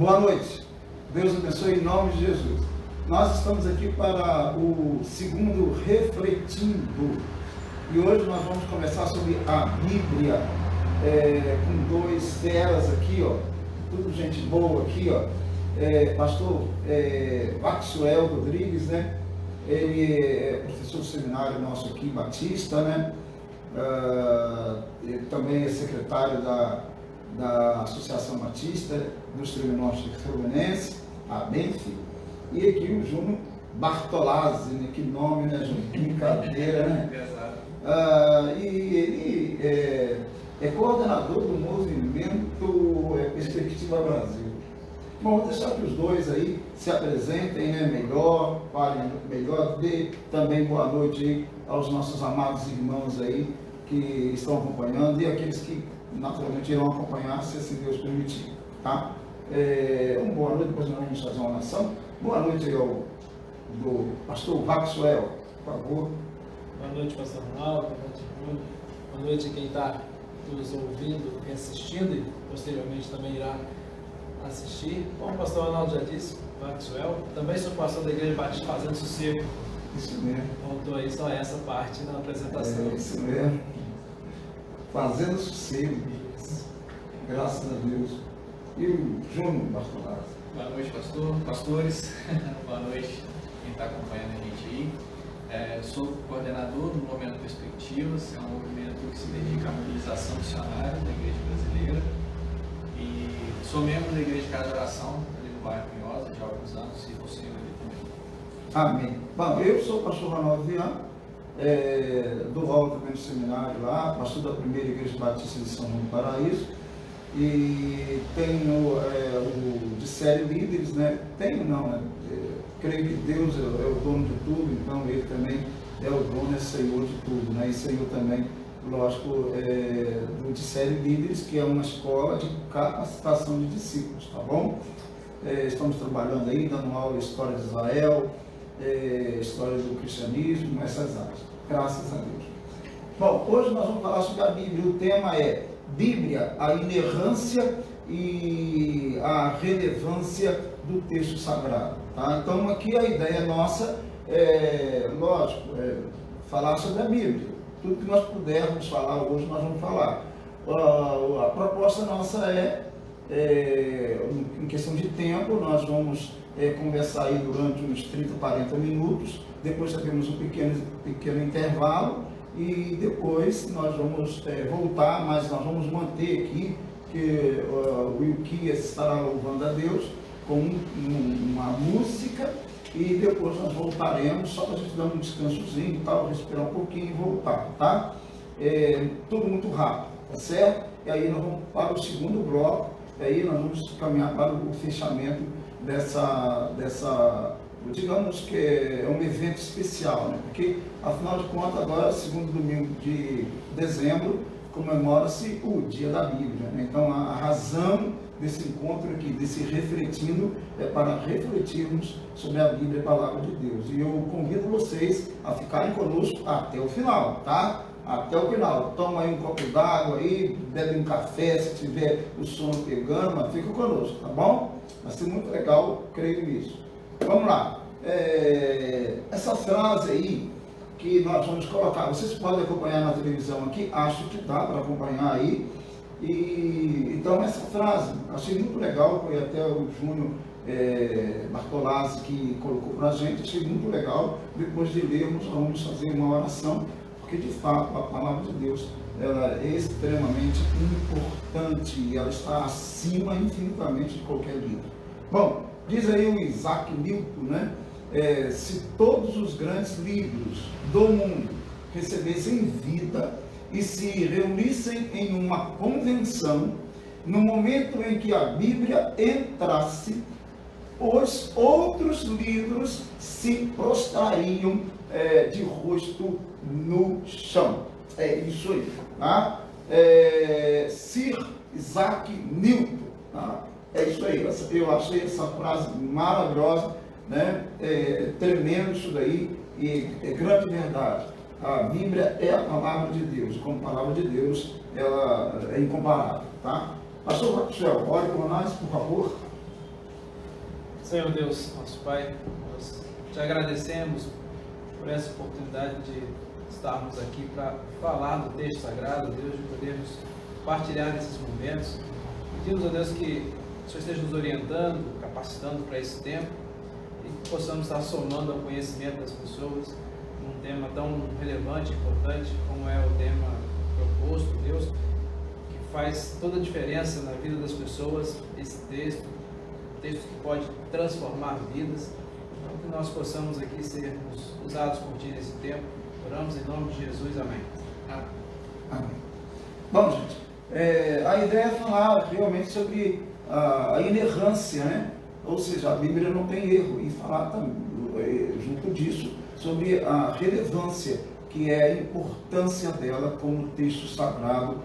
Boa noite. Deus abençoe em nome de Jesus. Nós estamos aqui para o segundo Refletindo. E hoje nós vamos conversar sobre a Bíblia, com dois feras aqui, ó. Tudo gente boa aqui, ó. Pastor Maxwell Rodrigues, né? Ele é professor do seminário nosso aqui, Batista, né? Ele também é secretário da Associação Batista do Extremo Norte Fluminense, a BENF, e aqui o Júnior Bartolazzi, né? Que nome, né, Júnior? Brincadeira, né? E ele é coordenador do movimento Perspectiva Brasil. Bom, vou deixar que os dois aí se apresentem, né, melhor, falem melhor, dê também boa noite aí aos nossos amados irmãos aí que estão acompanhando e aqueles que naturalmente irão acompanhar, se assim Deus permitir, tá? Boa noite, depois nós vamos fazer uma oração. Boa noite aí ao do pastor Maxwell, por favor. Boa noite, pastor Ronaldo, boa noite, Bruno. Boa noite a quem está nos ouvindo e assistindo e posteriormente também irá assistir. Como o pastor Ronaldo já disse, Maxwell, também sou pastor da Igreja Batista Fazendo Sossego. Isso mesmo. Faltou aí só essa parte na apresentação. Isso mesmo. Fazendo Sossego. Isso. Graças a Deus. E o Júnior Bartolazzi. Boa noite, pastor, pastores. Boa noite quem está acompanhando a gente aí. Sou coordenador do Movimento Perspectivas, é um movimento que se dedica à mobilização missionária da Igreja Brasileira. E sou membro da Igreja de Casa de Oração, ali no bairro Pinhosa, já há alguns anos, e você ali também. Amém. Bom, eu sou o pastor Ronaldo Vian, dou aula também no seminário lá, pastor da primeira Igreja Batista de São João do Paraíso, e tenho o de série Líderes, né? Tenho não, né? Creio que Deus é o dono de tudo, então Ele também é o dono, é Senhor de tudo, né? E Senhor também, lógico, do de série Líderes, que é uma escola de capacitação de discípulos, tá bom? Estamos trabalhando aí, dando aula de História de Israel, História do Cristianismo, essas áreas, graças a Deus. Bom, hoje nós vamos falar sobre a Bíblia, o tema é Bíblia, a inerrância e a relevância do texto sagrado, tá? Então aqui a ideia nossa lógico, falar sobre a Bíblia. Tudo que nós pudermos falar hoje, nós vamos falar. A proposta nossa em questão de tempo, nós vamos conversar aí durante uns 30, 40 minutos, depois teremos um pequeno intervalo, e depois nós vamos voltar, mas nós vamos manter aqui que o Wilkias estará louvando a Deus com uma música, e depois nós voltaremos, só para a gente dar um descansozinho e tal, respirar um pouquinho e voltar, tá? Tudo muito rápido, tá certo? E aí nós vamos para o segundo bloco, e aí nós vamos caminhar para o fechamento dessa digamos que é um evento especial, né? Porque, afinal de contas, agora, segundo domingo de dezembro, comemora-se o Dia da Bíblia, né? Então, a razão desse encontro aqui, desse refletindo, é para refletirmos sobre a Bíblia, a Palavra de Deus. E eu convido vocês a ficarem conosco até o final, tá? Até o final. Toma aí um copo d'água aí, bebe um café, se tiver o sono pegando, mas fica conosco, tá bom? Vai ser muito legal, creio nisso. Vamos lá. Essa frase aí que nós vamos colocar, vocês podem acompanhar na televisão aqui, acho que dá para acompanhar aí. Então essa frase, achei muito legal, foi até o Júnior Bartolazzi que colocou para a gente, achei muito legal. Depois de lermos, vamos fazer uma oração, porque de fato a palavra de Deus ela é extremamente importante e ela está acima infinitamente de qualquer livro. Bom, diz aí o Isaac Newton, né? Se todos os grandes livros do mundo recebessem vida e se reunissem em uma convenção, no momento em que a Bíblia entrasse, os outros livros se prostrariam de rosto no chão. É isso aí, tá? Sir Isaac Newton, tá? É isso aí, eu achei essa frase maravilhosa, né? Tremendo isso daí, e é grande verdade. A Bíblia é a palavra de Deus, como palavra de Deus, ela é incomparável, tá? Pastor Maxwell, ore por nós, por favor. Senhor Deus, nosso Pai, nós te agradecemos por essa oportunidade de estarmos aqui para falar do texto sagrado, Deus, de podermos partilhar desses momentos. Pedimos a Deus que o Senhor esteja nos orientando, capacitando para esse tempo e que possamos estar somando ao conhecimento das pessoas num tema tão relevante e importante como é o tema proposto, Deus, que faz toda a diferença na vida das pessoas, esse texto, um texto que pode transformar vidas. Então, que nós possamos aqui sermos usados por Ti nesse tempo. Oramos em nome de Jesus. Amém. Amém. Bom, gente, a ideia é falar realmente sobre a inerrância, né? Ou seja, a Bíblia não tem erro, e falar também, junto disso, sobre a relevância, que é a importância dela como texto sagrado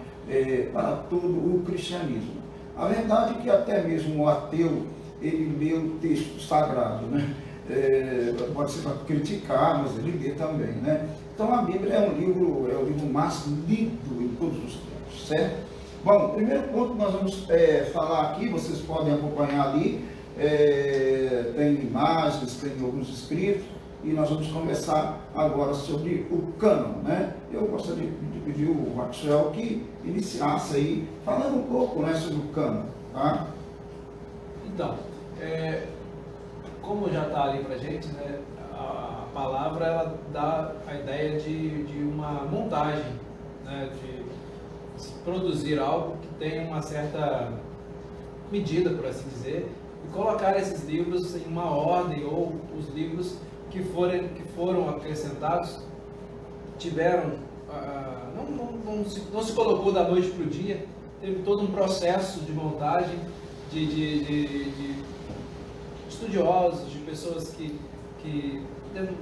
para todo o cristianismo. A verdade é que até mesmo o ateu, ele lê o texto sagrado, né? Pode ser para criticar, mas ele lê também, né? Então a Bíblia é o livro mais lido em todos os tempos, certo? Bom, o primeiro ponto que nós vamos falar aqui, vocês podem acompanhar ali, tem imagens, tem alguns escritos, e nós vamos começar agora sobre o cânon, né? Eu gostaria de pedir o Maxwell que iniciasse aí, falando um pouco, né, sobre o cânon, tá? Então, como já está ali para a gente, né, a palavra ela dá a ideia de uma montagem, né, de produzir algo que tenha uma certa medida, por assim dizer, e colocar esses livros em uma ordem, ou os livros que foram acrescentados tiveram, não se colocou da noite para o dia, teve todo um processo de montagem de estudiosos, de pessoas que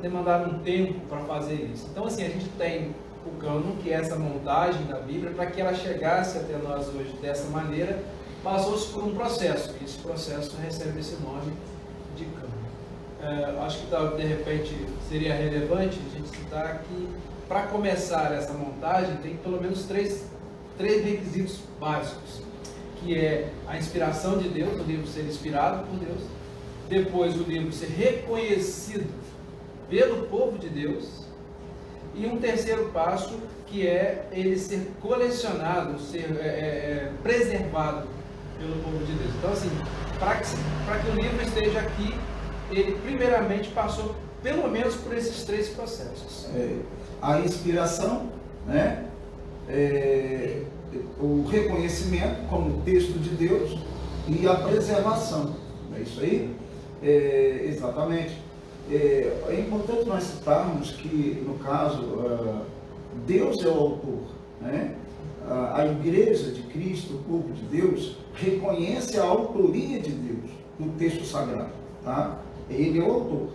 demandaram um tempo para fazer isso. Então, assim, a gente tem o cânon, que é essa montagem da Bíblia, para que ela chegasse até nós hoje dessa maneira, passou-se por um processo, e esse processo recebe esse nome de cânon. Acho que de repente seria relevante a gente citar que, para começar essa montagem, tem pelo menos três requisitos básicos, que é a inspiração de Deus, o livro ser inspirado por Deus, depois o livro ser reconhecido pelo povo de Deus, e um terceiro passo, que é ele ser colecionado, ser preservado pelo povo de Deus. Então, assim, para que o livro esteja aqui, ele primeiramente passou pelo menos por esses três processos. A inspiração, né? O reconhecimento como texto de Deus e a preservação. É isso aí? Exatamente. É importante nós citarmos que, no caso, Deus é o autor, né? A Igreja de Cristo, o povo de Deus, reconhece a autoria de Deus no texto sagrado, tá? Ele é o autor,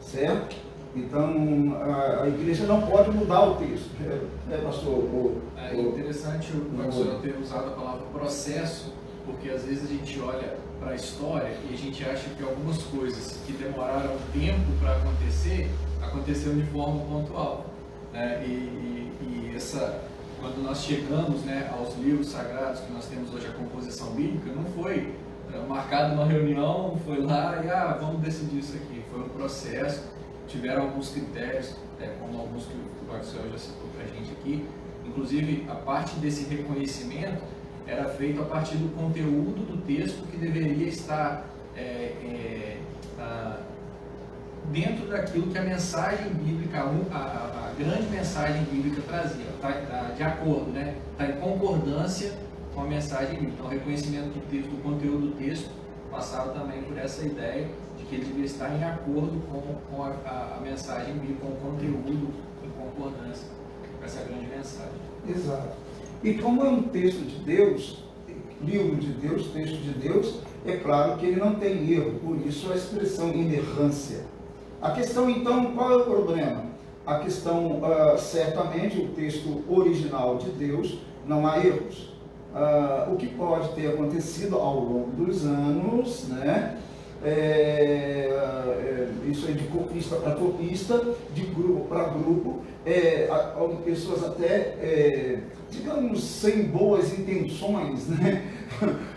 certo? Então, a Igreja não pode mudar o texto, pastor? É interessante o pastor ter usado a palavra processo, porque às vezes a gente olha para a história e a gente acha que algumas coisas que demoraram tempo para acontecer, aconteceram de forma pontual. Quando nós chegamos, né, aos livros sagrados que nós temos hoje, a composição bíblica, não foi marcado uma reunião, foi lá e vamos decidir isso aqui. Foi um processo, tiveram alguns critérios, como alguns que o Maxwell já citou para a gente aqui. Inclusive, a parte desse reconhecimento era feito a partir do conteúdo do texto que deveria estar dentro daquilo que a mensagem bíblica, a grande mensagem bíblica trazia, está de acordo, né? Está em concordância com a mensagem bíblica. Então, o reconhecimento do conteúdo do texto passava também por essa ideia de que ele devia estar em acordo com a mensagem bíblica, com o conteúdo em concordância com essa grande mensagem. Exato. E como é um texto de Deus, livro de Deus, texto de Deus, é claro que ele não tem erro, por isso a expressão inerrância. A questão, então, qual é o problema? A questão, certamente, o texto original de Deus, não há erros. O que pode ter acontecido ao longo dos anos, né? Isso é de copista para copista, de grupo para grupo, pessoas até, digamos, sem boas intenções, né?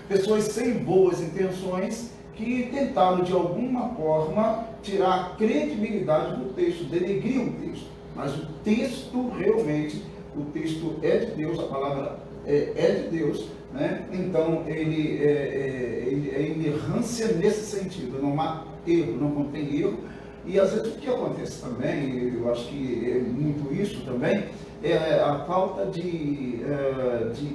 Pessoas sem boas intenções que tentaram de alguma forma tirar a credibilidade do texto, denegrir o texto. Mas o texto realmente, o texto é de Deus, a palavra é de Deus, né? Então ele é inerrância nesse sentido, não há erro, não contém erro. E às vezes o que acontece também, eu acho que é muito isso também, é a falta de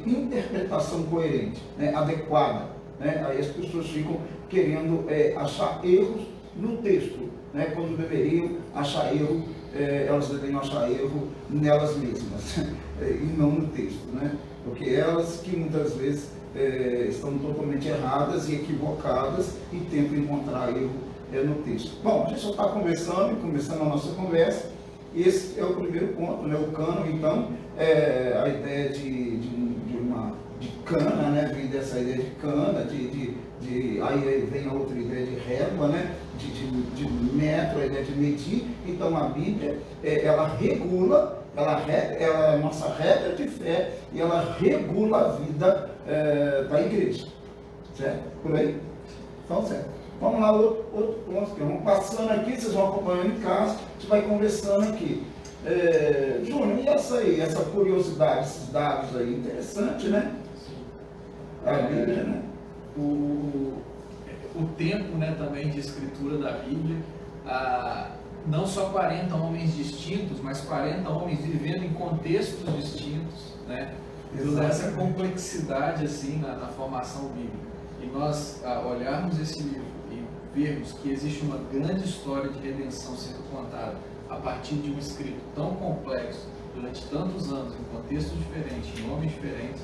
interpretação coerente, né? Adequada, né? Aí as pessoas ficam querendo achar erros no texto, né? Quando deveriam achar erro, elas deveriam achar erro nelas mesmas e não no texto, né? Porque elas que muitas vezes estão totalmente erradas e equivocadas e tentam encontrar erro no texto. Bom, a gente só está começando a nossa conversa. Esse é o primeiro ponto, né? O cano, então, a ideia de cana, né? Vem dessa ideia de cana, aí vem a outra ideia de régua, né? De metro, a ideia de medir. Então a Bíblia, ela regula, ela é a nossa regra de fé e ela regula a vida da igreja. Certo? Por aí? Então, certo. Vamos lá, outro ponto. Vamos passando aqui, vocês vão acompanhando em casa, a gente vai conversando aqui. Júnior, e essa curiosidade, esses dados aí, interessante, né? A Bíblia, né? O tempo, né, também de escritura da Bíblia, não só 40 homens distintos, mas 40 homens vivendo em contextos distintos, né? Toda essa complexidade assim na formação bíblica. E nós olharmos esse livro e vermos que existe uma grande história de redenção sendo contada a partir de um escrito tão complexo, durante tantos anos, em contextos diferentes, em homens diferentes,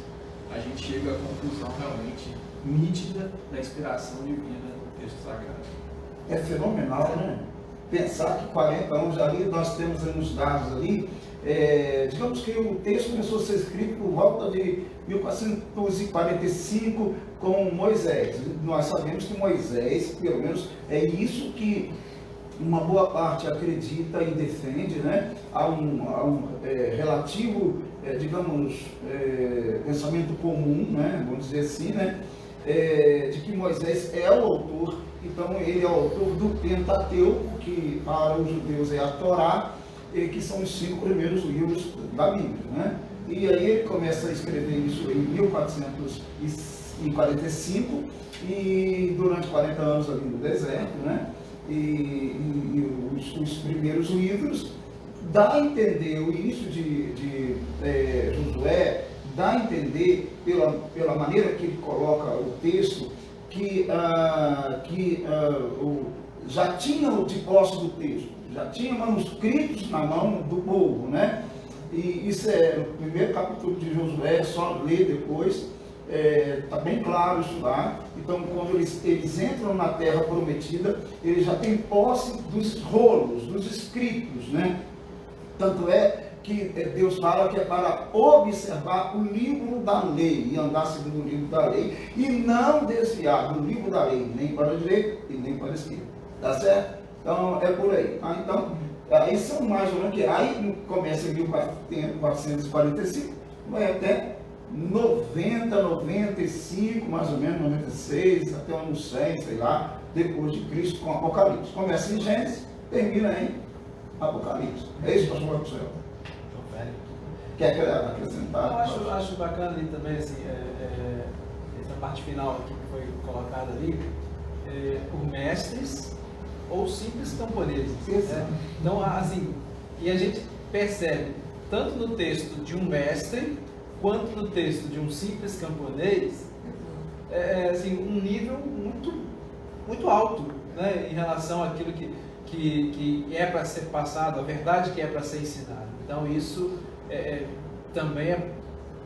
a gente chega à conclusão realmente nítida da inspiração divina do texto sagrado. É fenomenal, né? Pensar que 40 anos ali, nós temos nos dados ali, digamos que o texto começou a ser escrito por volta de 1445 com Moisés. Nós sabemos que Moisés, pelo menos, é isso que uma boa parte acredita e defende, né? Há um relativo, digamos, pensamento comum, né? Vamos dizer assim, né? De que Moisés é o autor, então ele é o autor do Pentateuco, que para os judeus é a Torá, que são os 5 primeiros livros da Bíblia, né? E aí ele começa a escrever isso em 1445 e durante 40 anos ali no deserto, né? E os primeiros livros dá a entender, o início de Josué dá a entender pela maneira que ele coloca o texto que já tinham de posse do texto, já tinha manuscritos na mão do povo, né? E isso é o primeiro capítulo de Josué, é só ler depois, está bem claro isso lá. Então, quando eles entram na terra prometida, eles já têm posse dos rolos, dos escritos, né? Tanto é que Deus fala que é para observar o livro da lei e andar segundo o livro da lei e não desviar do livro da lei nem para a direita e nem para a esquerda. Tá certo? Então é por aí. Então, aí são mais ou menos que aí começa em 1445, vai até 90, 95, mais ou menos, 96, até o ano 100, sei lá, depois de Cristo com Apocalipse. Começa em Gênesis, termina em Apocalipse. É isso, pastor Marcelo? Quer acrescentar? Eu acho bacana ali também, assim, essa parte final aqui que foi colocada ali, por mestres ou simples camponeses. Né? Então, assim, e a gente percebe, tanto no texto de um mestre, quanto no texto de um simples camponês, assim, um nível muito, muito alto, né, em relação àquilo que é para ser passado, a verdade que é para ser ensinada. Então, isso também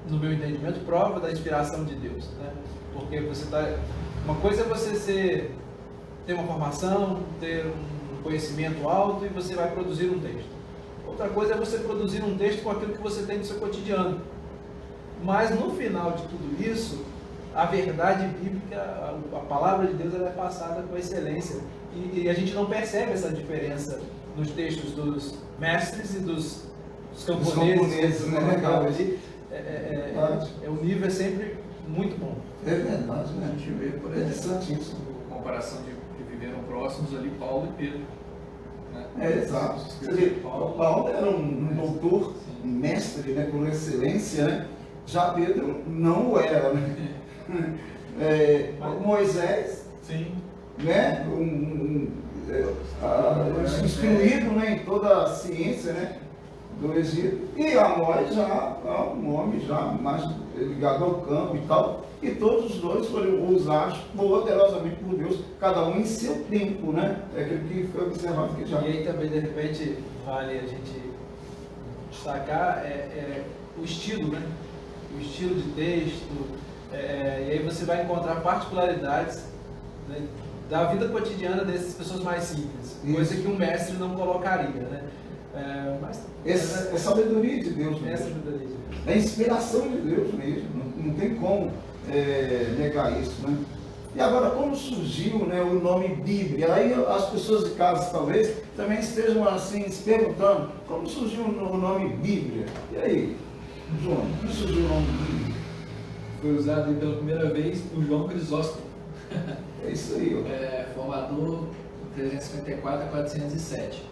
no meu entendimento, prova da inspiração de Deus, né? Porque uma coisa é você ter uma formação, ter um conhecimento alto e você vai produzir um texto. Outra coisa é você produzir um texto com aquilo que você tem no seu cotidiano. Mas no final de tudo isso, a verdade bíblica, a palavra de Deus, ela é passada com excelência. E a gente não percebe essa diferença nos textos dos mestres e dos camponeses, né? O nível é sempre muito bom. É verdade, né? A gente vê, por exemplo, comparação de que viveram próximos ali, Paulo e Pedro. Né? Exato. Paulo era um doutor, um mestre, né, por excelência, né? Já Pedro não o era, né? Moisés, Sim. né? Instruído, né, em toda a ciência, né, do Egito. E Amós já um homem já mais ligado ao campo e tal. E todos os dois foram usados poderosamente por Deus, cada um em seu tempo, né? É aquilo que foi observado aqui já. E aí também, de repente, vale a gente destacar o estilo, né? O estilo de texto. E aí você vai encontrar particularidades, né, da vida cotidiana dessas pessoas mais simples. Isso. Coisa que um mestre não colocaria, né? É sabedoria de Deus mesmo. É sabedoria de Deus. É inspiração de Deus mesmo. Não tem como negar isso, né? E agora, como surgiu, né, o nome Bíblia? Aí as pessoas de casa talvez também estejam assim se perguntando como surgiu o nome Bíblia. E aí, João, como surgiu o nome Bíblia? Foi usado aí pela primeira vez por João Crisóstomo. É isso aí, ó. Formador 354 a 407.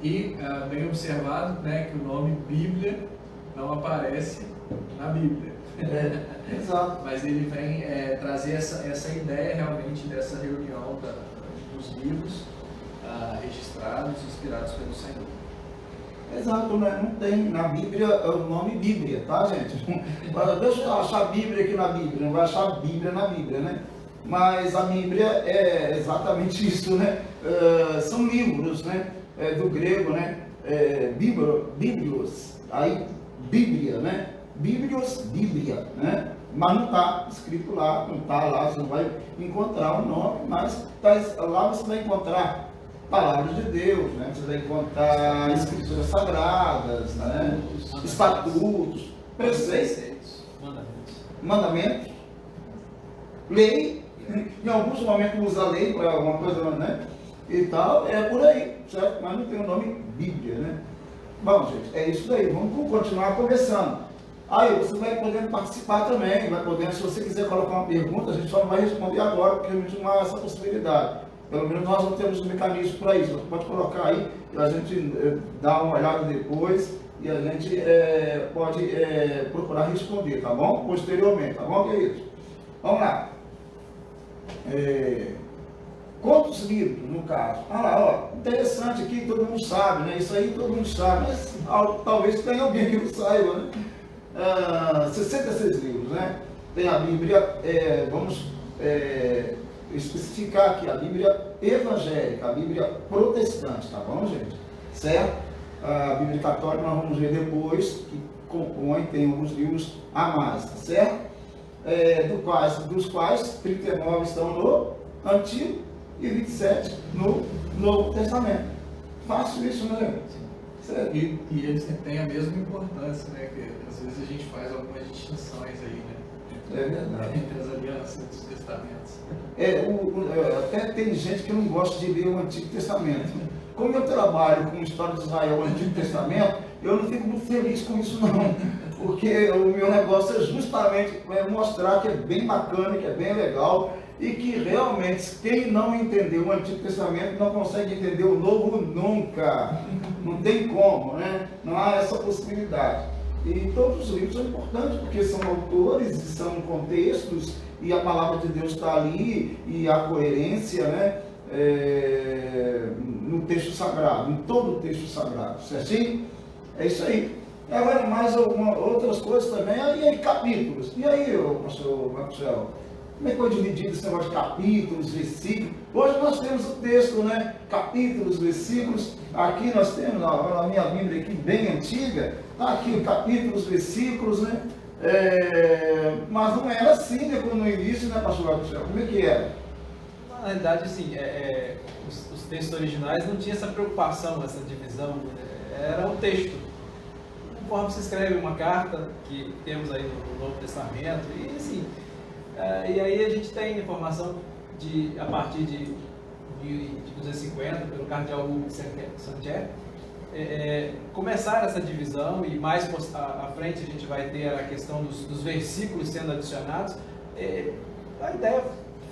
E bem observado, né, que o nome Bíblia não aparece na Bíblia. Exato. Mas ele vem trazer essa ideia realmente dessa reunião dos livros registrados, inspirados pelo Senhor. Exato, né? Não tem na Bíblia o nome Bíblia, tá, gente? Deixa eu achar Bíblia aqui na Bíblia, não vai achar Bíblia na Bíblia, né? Mas a Bíblia é exatamente isso, né? São livros, né? Do grego, né? Bíblios, aí Bíblia, né? Bíblios, Bíblia, né? Mas não está escrito lá, não está lá, você não vai encontrar o nome, mas lá você vai encontrar palavras de Deus, né? Você vai encontrar escrituras sagradas, né? Estatutos, preceitos, mandamentos, lei. Em alguns momentos usa lei para alguma coisa, né? E tal, é por aí, certo? Mas não tem o nome Bíblia, né? Bom, gente, é isso daí. Vamos continuar conversando. Aí você vai podendo participar também, vai podendo, se você quiser colocar uma pergunta, a gente só não vai responder agora, porque a gente não há essa possibilidade. Pelo menos nós não temos um mecanismo para isso. Você pode colocar aí, e a gente dá uma olhada depois, e a gente pode procurar responder, tá bom? Posteriormente, tá bom, queridos? Vamos lá. Quantos livros, no caso? Lá, ó, interessante aqui, todo mundo sabe, né? Isso aí todo mundo sabe, mas talvez tenha alguém que não saiba, né? 66 livros, né? Tem a Bíblia, vamos especificar aqui, a Bíblia evangélica, a Bíblia protestante, tá bom, gente? Certo? A Bíblia católica nós vamos ver depois, que compõe, tem alguns livros a mais, tá certo? Dos quais 39 estão no Antigo e 27 no Novo Testamento. Fácil isso, né? Certo? E eles têm a mesma importância, né? Que às vezes a gente faz algumas distinções aí, né? É verdade. Entre as alianças dos testamentos. Até tem gente que não gosta de ler o Antigo Testamento. Como eu trabalho com a história de Israel, o Antigo Testamento, eu não fico muito feliz com isso não. Porque o meu negócio é justamente mostrar que é bem bacana, que é bem legal, e que realmente quem não entendeu o Antigo Testamento não consegue entender o Novo nunca. Não tem como, né? Não há essa possibilidade. E todos os livros são importantes, porque são autores e são contextos, e a palavra de Deus está ali, e a coerência, né? No texto sagrado, em todo o texto sagrado, certinho? É isso aí. Agora, mais outras coisas também, e aí capítulos. E aí, pastor Marcelo, como é que foi dividido esse negócio de capítulos, versículos? Hoje nós temos o texto, né? Capítulos, versículos. Aqui nós temos, na minha Bíblia aqui, bem antiga, está aqui capítulos, versículos, né? Mas não era assim, né, no início, né, pastor Marcelo? Como é que era? Na realidade, assim, os textos originais não tinham essa preocupação, essa divisão, era um texto. Conforme se escreve uma carta, que temos aí no Novo Testamento, e assim, e aí a gente tem informação a partir de 1250, pelo cardeal Hugo de Saint-Pierre, começar essa divisão, e mais à frente a gente vai ter a questão dos versículos sendo adicionados. A ideia é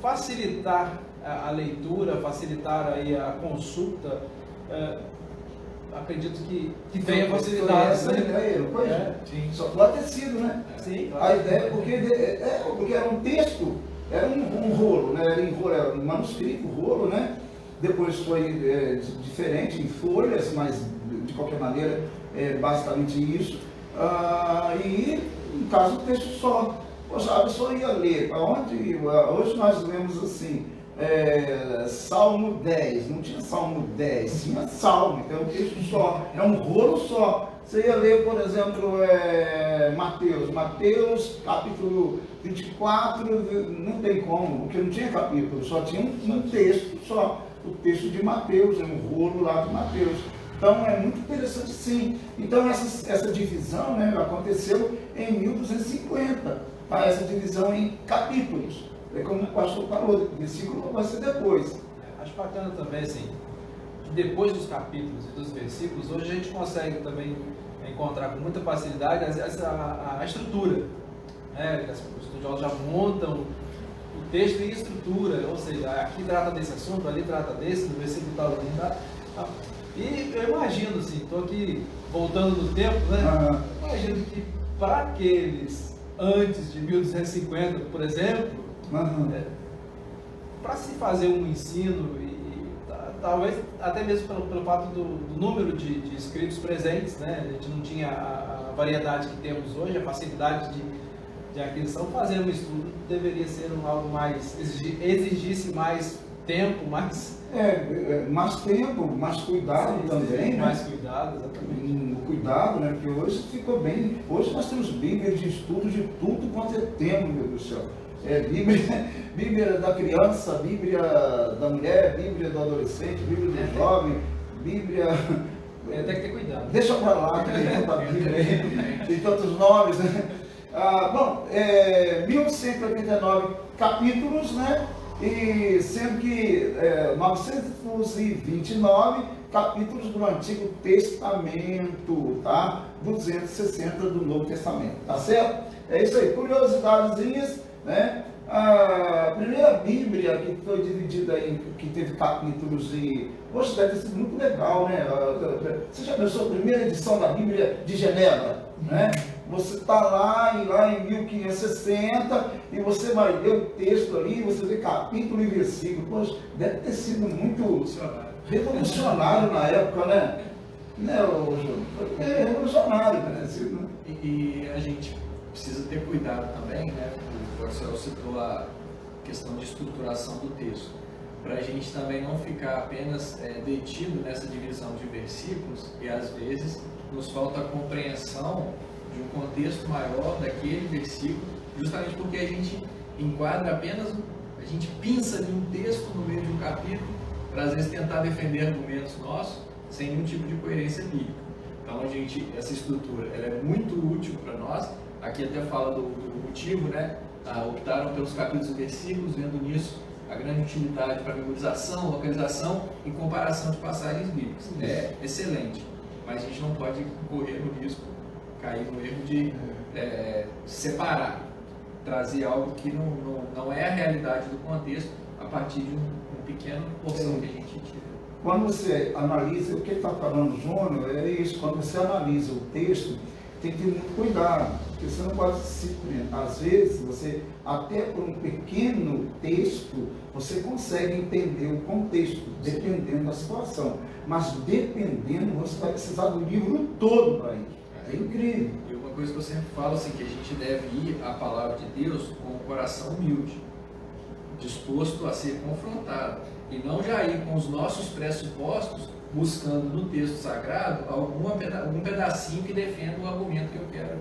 facilitar a leitura, facilitar aí a consulta, acredito que venha facilitar. Essa ideia, só pode ter sido, né? Sim, A ideia, porque era um texto, era um rolo, né? Era um manuscrito, rolo, né? Depois foi diferente em folhas, mas de qualquer maneira é basicamente isso. E no caso o texto só. Poxa, a pessoa ia ler, hoje nós lemos assim, Salmo 10, não tinha Salmo 10, tinha Salmo, então é um texto só, é um rolo só. Você ia ler, por exemplo, Mateus capítulo 24, não tem como, porque não tinha capítulo, só tinha um texto só, o texto de Mateus, é um rolo lá de Mateus. Então é muito interessante, sim. Então essa divisão, né, aconteceu em 1250, essa divisão em capítulos. É como o pastor falou, o versículo vai ser depois. Acho bacana também, assim, que depois dos capítulos e dos versículos, hoje a gente consegue também encontrar com muita facilidade a estrutura, né? Os estudiosos já montam o texto em estrutura, ou seja, aqui trata desse assunto, ali trata desse, no versículo tal, ali tá. E eu imagino, assim, estou aqui voltando no tempo, né? Imagino que para aqueles antes de 1250, por exemplo, para se fazer um ensino, talvez até mesmo pelo fato do número de inscritos presentes, né? A gente não tinha a variedade que temos hoje, a facilidade de aquisição, fazer um estudo deveria ser algo mais, exigisse mais tempo, mais tempo, mais cuidado também, né? Mais cuidado, exatamente. Cuidado, né? Porque hoje ficou bem. Hoje nós temos bíblias de estudo de tudo quanto é tema, meu Deus do céu. Bíblia da criança, Bíblia da mulher, Bíblia do adolescente, Bíblia do jovem, Bíblia. Tem que ter cuidado. Deixa pra lá, que tem tanta Bíblia aí, tem tantos nomes, né? 1189 capítulos, né? E sendo que 929 capítulos do Antigo Testamento, tá? 260 do Novo Testamento, tá certo? É isso aí, curiosidadezinhas, né? A primeira Bíblia que foi dividida em, que teve capítulos e, poxa, deve ter sido muito legal, né? Você já pensou a primeira edição da Bíblia de Genebra, né? Você está lá em 1560 e você vai ler o texto ali, você vê capítulo e versículo. Poxa, deve ter sido muito revolucionário na época, né? Revolucionário, né? E a gente precisa ter cuidado também, né? O Marcelo citou a questão de estruturação do texto, para a gente também não ficar apenas detido nessa divisão de versículos e às vezes nos falta a compreensão de um contexto maior daquele versículo, justamente porque a gente enquadra apenas, a gente pinça de um texto no meio de um capítulo, para às vezes tentar defender argumentos nossos sem nenhum tipo de coerência bíblica. Então essa estrutura ela é muito útil para nós. Aqui até fala do motivo, né? Optaram pelos capítulos e versículos, vendo nisso a grande utilidade para memorização, localização e comparação de passagens bíblicas. É excelente, mas a gente não pode correr no risco, cair no erro de separar, trazer algo que não é a realidade do contexto a partir de uma pequena porção que a gente tira. Quando você analisa, o que está falando o Júnior é isso, quando você analisa o texto, tem que ter muito cuidado, porque você não pode se... Às vezes, você, até por um pequeno texto, você consegue entender o contexto, dependendo da situação. Mas dependendo, você vai precisar do livro todo para isso. É incrível. E uma coisa que eu sempre falo, assim, que a gente deve ir à palavra de Deus com o coração humilde, disposto a ser confrontado, e não já ir com os nossos pressupostos, buscando no texto sagrado algum pedacinho que defenda o argumento que eu quero.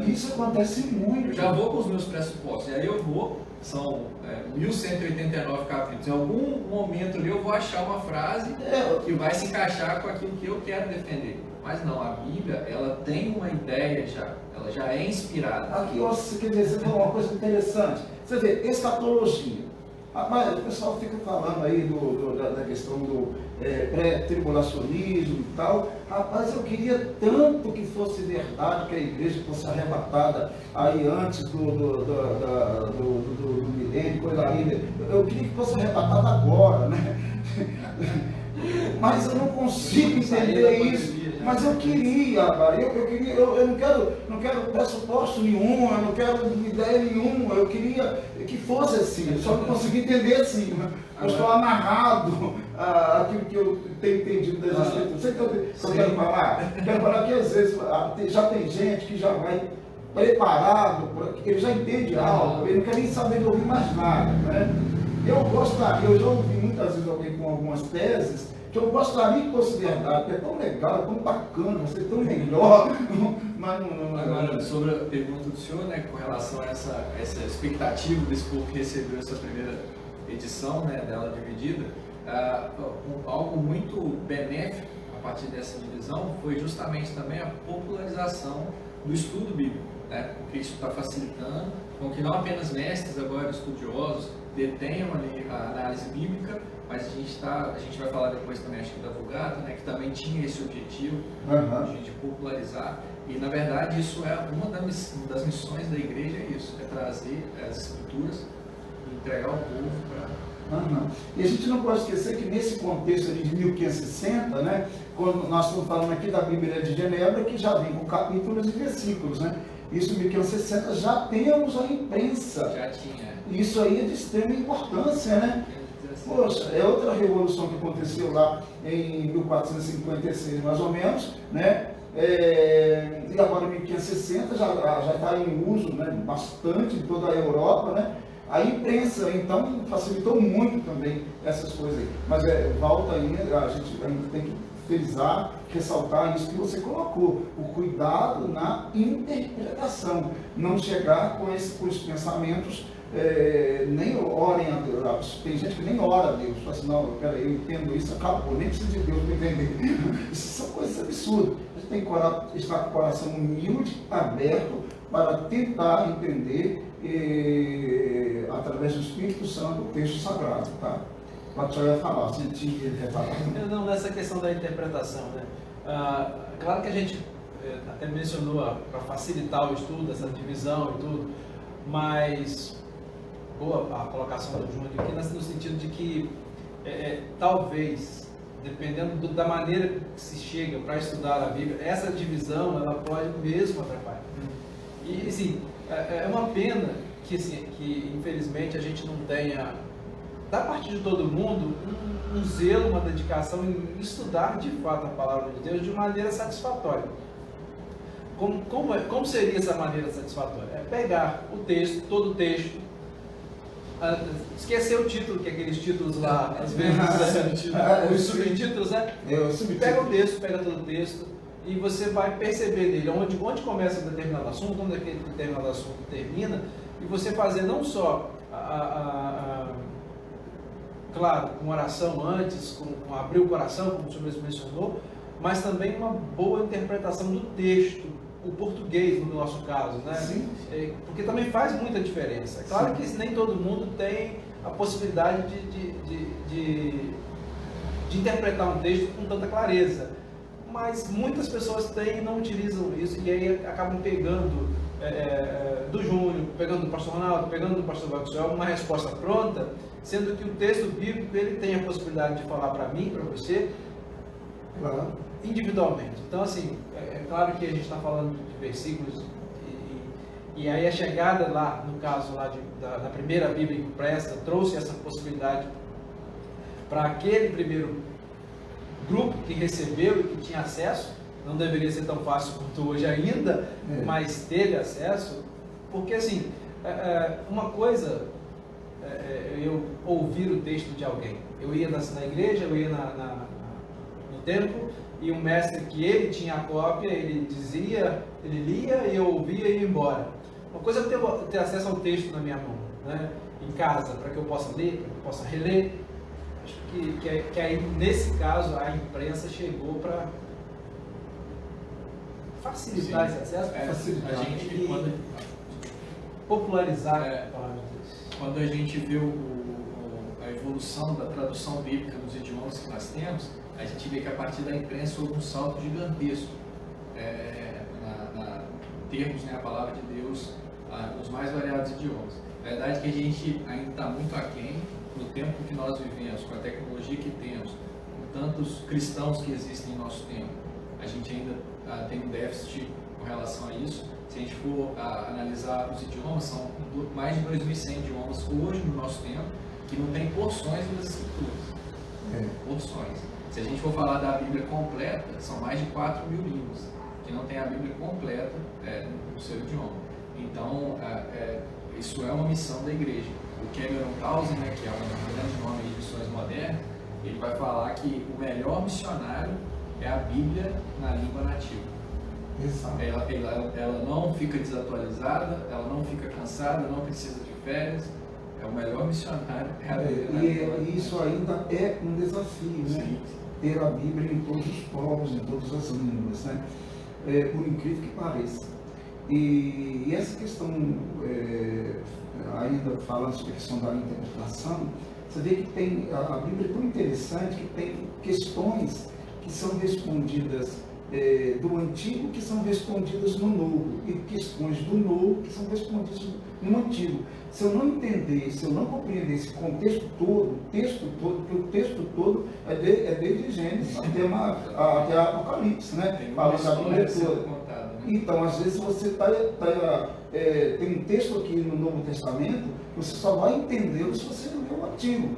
Isso acontece muito. Eu já vou com os meus pressupostos, e aí eu vou, são 1189 capítulos, em algum momento ali eu vou achar uma frase que vai se encaixar com aquilo que eu quero defender. Mas não, a Bíblia, ela tem uma ideia já, ela já é inspirada. Aqui, você quer dizer, você falou uma coisa interessante. Você vê, escatologia. Mas o pessoal fica falando aí da questão do pré-tribulacionismo e tal. Rapaz, eu queria tanto que fosse verdade, que a igreja fosse arrebatada aí antes do milênio, coisa aí. Eu queria que fosse arrebatada agora, né? Mas eu não consigo entender isso. Mas eu queria, cara. Eu não quero pressuposto nenhum, eu não quero ideia nenhuma. Eu queria que fosse assim. Eu só não consegui entender assim. Né? Eu estou amarrado àquilo que eu tenho entendido das Escrituras. Você entende o que eu quero falar? Quero falar que às vezes já tem gente que já vai preparado, ele já entende algo, ele não quer nem saber de ouvir mais nada. Né? Eu já ouvi muitas vezes alguém com algumas teses que eu gostaria que fosse verdade, que é tão legal, é tão bacana, você é tão melhor, mas não. Agora, sobre a pergunta do senhor, né, com relação a essa expectativa desse povo que recebeu essa primeira edição, né, dela dividida, algo muito benéfico a partir dessa divisão foi justamente também a popularização do estudo bíblico, né, porque isso está facilitando com que não apenas mestres, agora estudiosos, detenham ali a análise bíblica, mas a gente vai falar depois também, acho que da Vulgata, né, que também tinha esse objetivo de popularizar, e na verdade isso é uma das missões da igreja, é isso, é trazer as escrituras e entregar ao povo para... E a gente não pode esquecer que nesse contexto ali de 1560, né, quando nós estamos falando aqui da Bíblia de Genebra, que já vem com capítulos e versículos, né? Isso em 1560 já temos a imprensa. Já tinha. Isso aí é de extrema importância, né? Poxa, é outra revolução que aconteceu lá em 1456, mais ou menos, né? E agora em 1560 já está em uso, né, bastante em toda a Europa, né? A imprensa, então, facilitou muito também essas coisas aí. Mas volta aí, a gente ainda tem que frisar, ressaltar isso que você colocou, o cuidado na interpretação, não chegar com os pensamentos, nem orem a Deus. Tem gente que nem ora a Deus, fala assim, não, peraí, eu entendo isso, acabou, nem preciso de Deus para entender. Isso são coisas absurdas. A gente tem que estar com o coração humilde, aberto, para tentar entender, através do Espírito Santo, o texto sagrado, tá? Pode só ia falar, sentir refalar. Não, nessa questão da interpretação, né? Claro que a gente até mencionou para facilitar o estudo, essa divisão e tudo, mas boa a colocação do Júnior aqui, no sentido de que talvez, dependendo da maneira que se chega para estudar a Bíblia, essa divisão ela pode mesmo atrapalhar. E assim, é uma pena que, assim, que infelizmente a gente não tenha, da parte de todo mundo, um zelo, uma dedicação em estudar de fato a palavra de Deus de maneira satisfatória. Como seria essa maneira satisfatória? É pegar o texto, todo o texto, esquecer o título, que é aqueles títulos lá, às vezes, os subtítulos, né? Pega o texto, pega todo o texto, e você vai perceber nele onde começa um determinado assunto, onde aquele determinado assunto termina, e você fazer não só claro, com oração antes, com abrir o coração, como o senhor mesmo mencionou, mas também uma boa interpretação do texto, o português no nosso caso, né? Sim. Porque também faz muita diferença. Claro que nem todo mundo tem a possibilidade de interpretar um texto com tanta clareza, mas muitas pessoas têm e não utilizam isso, e aí acabam pegando do Júnior, pegando do pastor Ronaldo, pegando do pastor Maxwell, uma resposta pronta, sendo que o texto bíblico ele tem a possibilidade de falar para mim, para você, individualmente. Então, assim, é claro que a gente está falando de versículos, e aí a chegada lá, no caso lá da primeira Bíblia impressa, trouxe essa possibilidade para aquele primeiro grupo que recebeu e que tinha acesso. Não deveria ser tão fácil quanto hoje ainda, mas teve acesso, porque assim, uma coisa eu ouvir o texto de alguém. Eu ia na igreja, eu ia no templo, e um mestre que ele tinha a cópia, ele dizia, ele lia e eu ouvia e ia embora. Uma coisa é eu ter acesso ao texto na minha mão, né, em casa, para que eu possa ler, para que eu possa reler. Acho que aí, nesse caso, a imprensa chegou para facilitar esse acesso, facilitar. A gente, popularizar a palavra de Deus. Quando a gente viu evolução da tradução bíblica nos idiomas que nós temos, a gente vê que a partir da imprensa houve um salto gigantesco em termos, né, a palavra de Deus, nos mais variados idiomas. A verdade é que a gente ainda está muito aquém no tempo que nós vivemos, com a tecnologia que temos, com tantos cristãos que existem em nosso tempo. A gente ainda tem um déficit com relação a isso. Se a gente for analisar os idiomas, são mais de 2.100 idiomas hoje no nosso tempo que não tem porções das escrituras. Porções. Se a gente for falar da Bíblia completa, são mais de 4.000 línguas que não tem a Bíblia completa no seu idioma. Então, isso é uma missão da igreja. O Cameron Townsend, né, que é um grande nome de missões modernas, ele vai falar que o melhor missionário é a Bíblia na língua nativa. Exato. Ela não fica desatualizada, ela não fica cansada, não precisa de férias. É o melhor missionário. E isso ainda é um desafio, né? Sim. Ter a Bíblia em todos os povos, em todas as línguas, né? Por incrível que pareça. E essa questão, ainda falando sobre a questão da interpretação, você vê que tem, a Bíblia é tão interessante que tem questões que são respondidas do Antigo que são respondidas no Novo, e questões do Novo que são respondidas no Antigo. Se eu não entender, se eu não compreender esse contexto todo, o texto todo, porque o texto todo é desde Gênesis até Apocalipse, né? Falando da Bíblia toda. Então, às vezes você tem um texto aqui no Novo Testamento que você só vai entendê-lo se você ler o Antigo.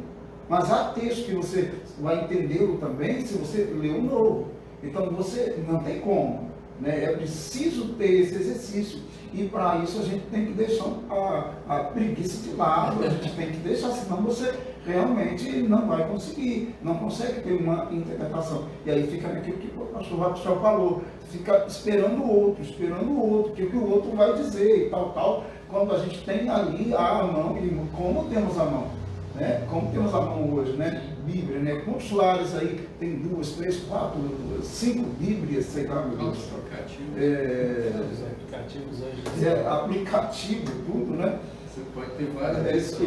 Mas há texto que você vai entendê-lo também se você ler o Novo. Então, você não tem como, né? É preciso ter esse exercício. E para isso a gente tem que deixar a preguiça de lado, a gente tem que deixar, senão você realmente não vai conseguir, não consegue ter uma interpretação. E aí fica naquilo que o pastor Rafael falou, fica esperando o outro, o que o outro vai dizer e tal, quando a gente tem ali a mão, e como temos a mão, né? Como temos a mão hoje, né? Bíblia, né? Quantos lares aí tem 2, 3, 4, 5 Bíblias, sei lá, meu Deus. Os aplicativos hoje. Aplicativo, tudo, né? Você pode ter várias.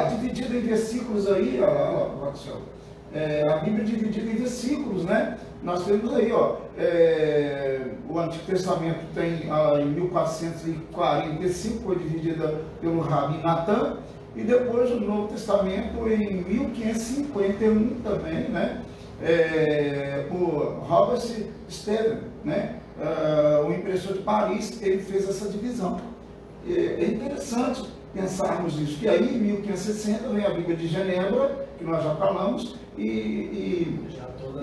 Dividido em versículos aí, a Bíblia é dividida em versículos, né? Nós temos aí, o Antigo Testamento tem em 1445, foi dividida pelo Rabi Natan, e depois o Novo Testamento em 1551 também, né? Por Robert Stephen, né? O impressor de Paris, ele fez essa divisão. É interessante pensarmos nisso, que aí em 1560 vem a Bíblia de Genebra, que nós já falamos, e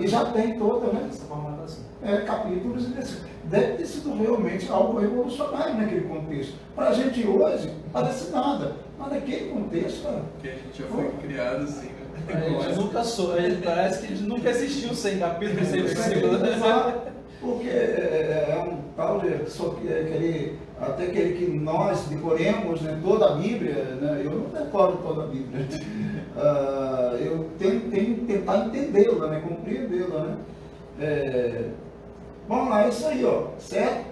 já tem toda, né? Essa formatação. Capítulos e versículos. Deve ter sido realmente algo revolucionário naquele contexto. Para a gente hoje, parece nada, mas naquele contexto, cara. Porque a gente já foi criado assim, né? Parece que nunca assistiu 100 capítulos, 100 versículos. Porque é um tal de querer que nós decoremos, né, toda a Bíblia, né? Eu não decoro toda a Bíblia. Eu tenho que tentar entendê-la, né, compreendê-la, né? Vamos lá, é isso aí, certo?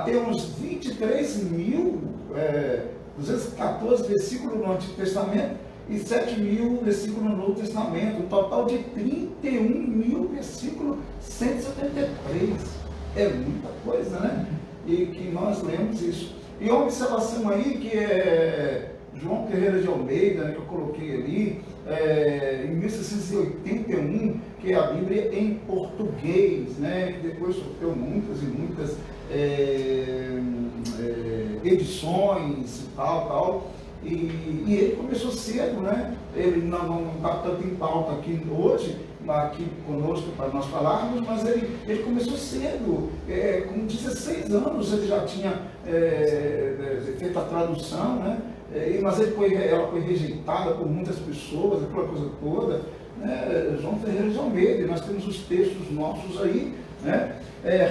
Temos 23.214 versículos no Antigo Testamento e 7.000 versículos no Novo Testamento, um total de 31.000 versículos, 173. É muita coisa, né? E que nós lemos isso. E uma observação aí que é João Ferreira de Almeida, né, que eu coloquei ali, em 1681, que é a Bíblia em português, né, que depois sofreu muitas e muitas edições e tal. E ele começou cedo, né? Ele não está tanto em pauta aqui hoje, aqui conosco para nós falarmos, mas ele começou cedo, com 16 anos ele já tinha feito a tradução, né? Mas ela foi rejeitada por muitas pessoas, aquela coisa toda, né? João Ferreira de Almeida, nós temos os textos nossos aí, né?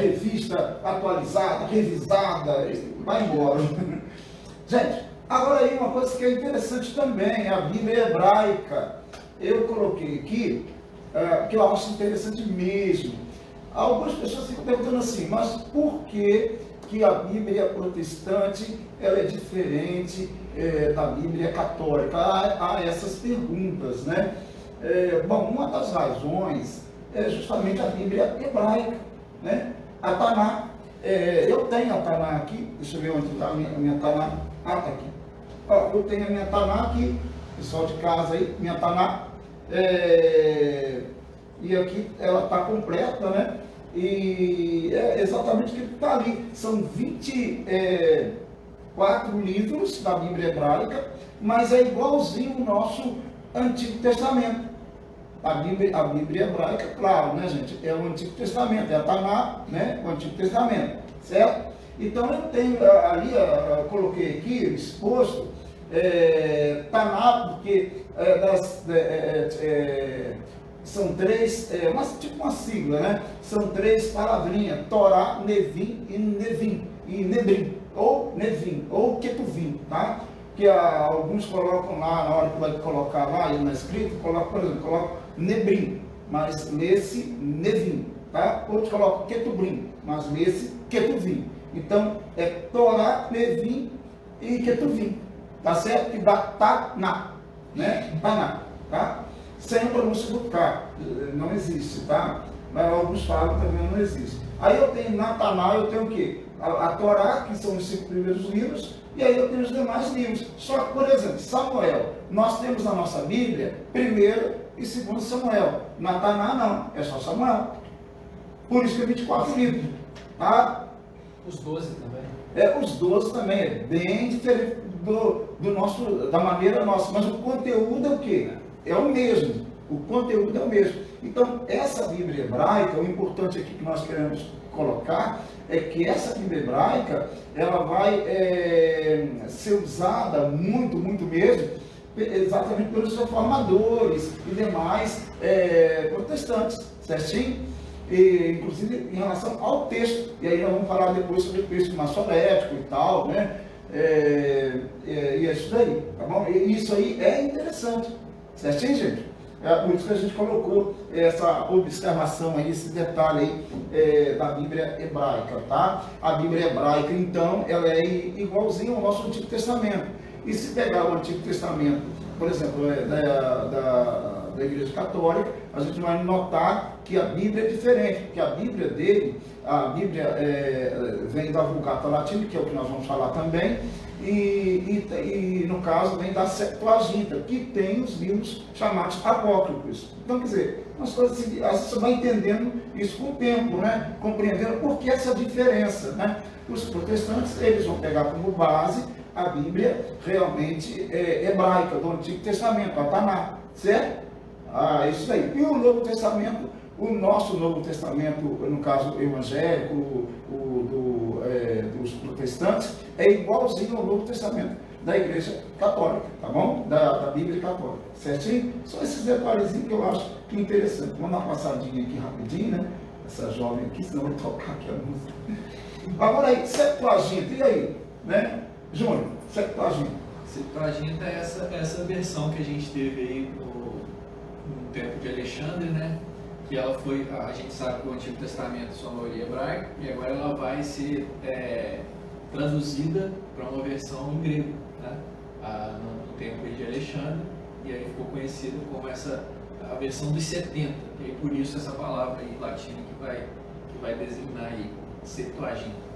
Revista atualizada, revisada, vai embora. Gente, agora aí uma coisa que é interessante também, a Bíblia hebraica. Eu coloquei aqui, que eu acho interessante mesmo. Algumas pessoas ficam perguntando assim, mas por que que a Bíblia protestante ela é diferente da Bíblia católica? Há essas perguntas, né? Bom, uma das razões é justamente a Bíblia hebraica, né? A Taná. Eu tenho a Taná aqui, deixa eu ver onde está a minha Taná. Ah, está aqui. Ó, eu tenho a minha Taná aqui, pessoal de casa aí, minha Taná. E aqui ela está completa, né? E é exatamente o que está ali. São 24 livros da Bíblia hebraica, mas é igualzinho o nosso Antigo Testamento. A Bíblia hebraica, claro, né, gente? É o Antigo Testamento, é a Taná, né? O Antigo Testamento, certo? Então eu tenho ali, coloquei aqui exposto, Taná, porque são três, tipo uma sigla, né? São três palavrinhas, Torá, Nevim e Nebrim, ou Nevim, ou Ketuvim, tá? Que alguns colocam lá, na hora que vai colocar lá, na escrita, por exemplo, coloca Nebrim, mas lê-se Nevim, tá? Outros colocam Ketubrim, mas lê-se Ketuvim. Então, é Torá, Nevim e Ketuvim, tá certo? Que dá Taná, né? Taná, tá? Sem a pronúncia do K, não existe, tá? Mas alguns falam também não existe. Aí eu tenho na Taná, eu tenho o quê? A Torá, que são os 5 primeiros livros, e aí eu tenho os demais livros. Só que, por exemplo, Samuel, nós temos na nossa Bíblia 1º e 2º Samuel. Na Taná não, é só Samuel. Por isso que é 24 livros, tá? Os 12 também. Os 12 também, é bem diferente da maneira nossa, mas o conteúdo é o quê? É o mesmo, o conteúdo é o mesmo. Então, essa Bíblia hebraica, o importante aqui que nós queremos colocar é que essa Bíblia hebraica, ela vai ser usada muito, muito mesmo, exatamente pelos reformadores e demais protestantes, certinho? Inclusive em relação ao texto, e aí nós vamos falar depois sobre o texto maçorético e tal, né? E é isso daí, tá bom? E isso aí é interessante, certinho, gente? Por isso que a gente colocou essa observação aí, esse detalhe aí da Bíblia hebraica, tá? A Bíblia hebraica, então, ela é igualzinha ao nosso Antigo Testamento. E se pegar o Antigo Testamento, por exemplo, da Igreja Católica, a gente vai notar que a Bíblia é diferente, porque a Bíblia dele, vem da Vulgata Latina, que é o que nós vamos falar também, e no caso vem da Septuaginta, que tem os livros chamados apócrifos. Então, quer dizer, você vai entendendo isso com o tempo, né? Compreendendo por que essa diferença, né? Os protestantes, eles vão pegar como base a Bíblia realmente hebraica, do Antigo Testamento, a Taná, certo? Isso aí. E o Novo Testamento, o nosso Novo Testamento, no caso evangélico, dos protestantes, é igualzinho ao Novo Testamento da Igreja Católica, tá bom? Da Bíblia Católica, certinho? Só esses detalhezinhos que eu acho que é interessante. Vamos dar uma passadinha aqui rapidinho, né? Essa jovem aqui, senão eu vou tocar aqui a música. Agora aí, Septuaginta, e aí? Né? Júnior, Septuaginta. Septuaginta é essa versão que a gente teve aí no tempo de Alexandre, né? Que ela foi, a gente sabe que o Antigo Testamento sua maioria hebraico, e agora ela vai ser traduzida para uma versão em grego, né? No tempo de Alexandre, e aí ficou conhecida como a versão dos 70, e aí por isso essa palavra aí latina que vai designar aí Septuaginta.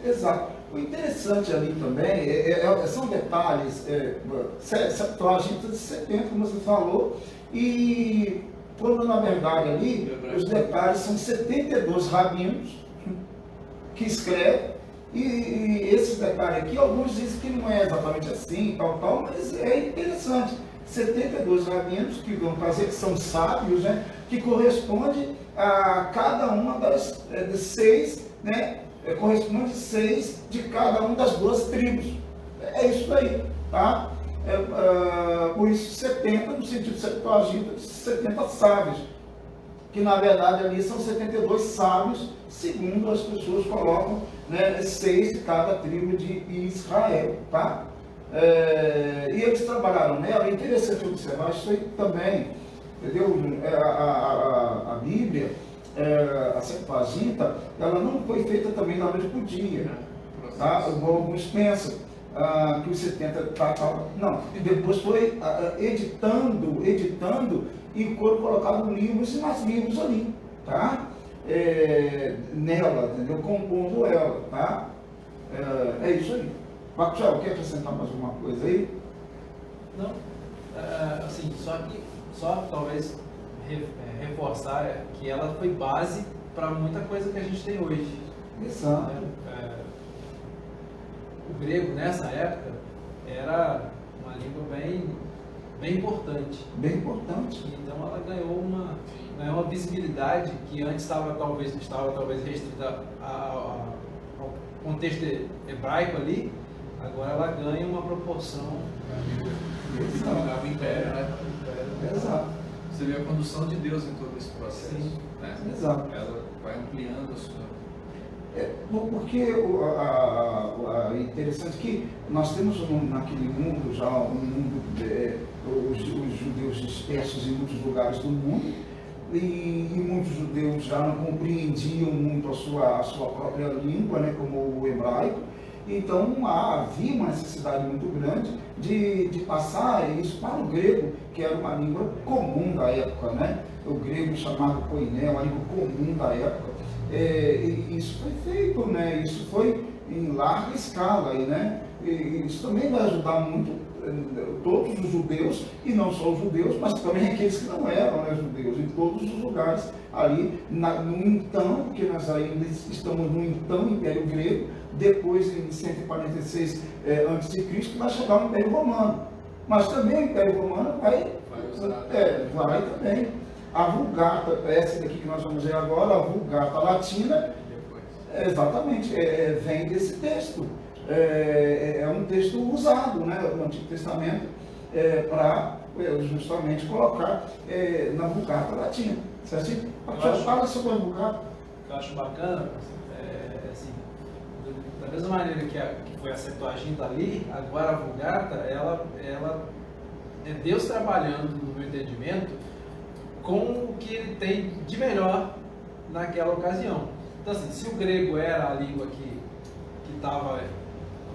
Exato. O interessante ali também são detalhes, Septuaginta de 70, como você falou, e quando na verdade ali os detalhes são 72 rabinos que escrevem, e esse detalhe aqui, alguns dizem que não é exatamente assim, tal, mas é interessante. 72 rabinos que vão trazer, que são sábios, né, que corresponde a cada uma das 6, né, corresponde 6 de cada uma das 2 tribos. É isso aí, tá? Por isso 70, no sentido de Septuaginta, 70 sábios, que na verdade ali são 72 sábios, segundo as pessoas colocam, né, 6 de cada tribo de Israel, tá? E eles trabalharam nela. É interessante observar isso aí também, entendeu? A Bíblia, a Septuaginta, ela não foi feita também da noite para o dia, tá? Igual alguns pensam, que os 70 não, depois foi editando e foram colocados livros e mais livros ali, tá? Nela, entendeu? Compondo ela, tá? É isso aí. Marcelo, quer acrescentar mais alguma coisa aí? Não, assim, só talvez reforçar que ela foi base para muita coisa que a gente tem hoje. Exato. O grego nessa época era uma língua bem importante. Bem importante. Então ela ganhou uma visibilidade que antes estava talvez restrita ao contexto hebraico ali. Agora ela ganha uma proporção. O império, né? Exato. Você vê a condução de Deus em todo esse processo. Sim. Né? Exato. Ela vai ampliando a sua. Porque é interessante que nós temos naquele mundo já os judeus dispersos em muitos lugares do mundo e muitos judeus já não compreendiam muito a sua própria língua, né, como o hebraico. Então havia uma necessidade muito grande de passar isso para o grego, que era uma língua comum da época, né? O grego chamado koiné, uma língua comum da época. E isso foi feito, né? Isso foi em larga escala, né? E isso também vai ajudar muito todos os judeus, e não só os judeus, mas também aqueles que não eram, né, judeus, em todos os lugares ali, no então, porque nós ainda estamos no então Império Grego, depois em 146 a.C. vai chegar o Império Romano, mas também o Império Romano vai também. A Vulgata, essa daqui que nós vamos ver agora, a Vulgata Latina, exatamente, vem desse texto. É um texto usado, né, no Antigo Testamento para justamente colocar na Vulgata Latina. Certo? Fala sobre a Vulgata. Eu acho bacana, assim, da mesma maneira que foi a Septuaginta ali, agora a Vulgata, ela é Deus trabalhando, no meu entendimento, com o que ele tem de melhor naquela ocasião. Então, assim, se o grego era a língua que estava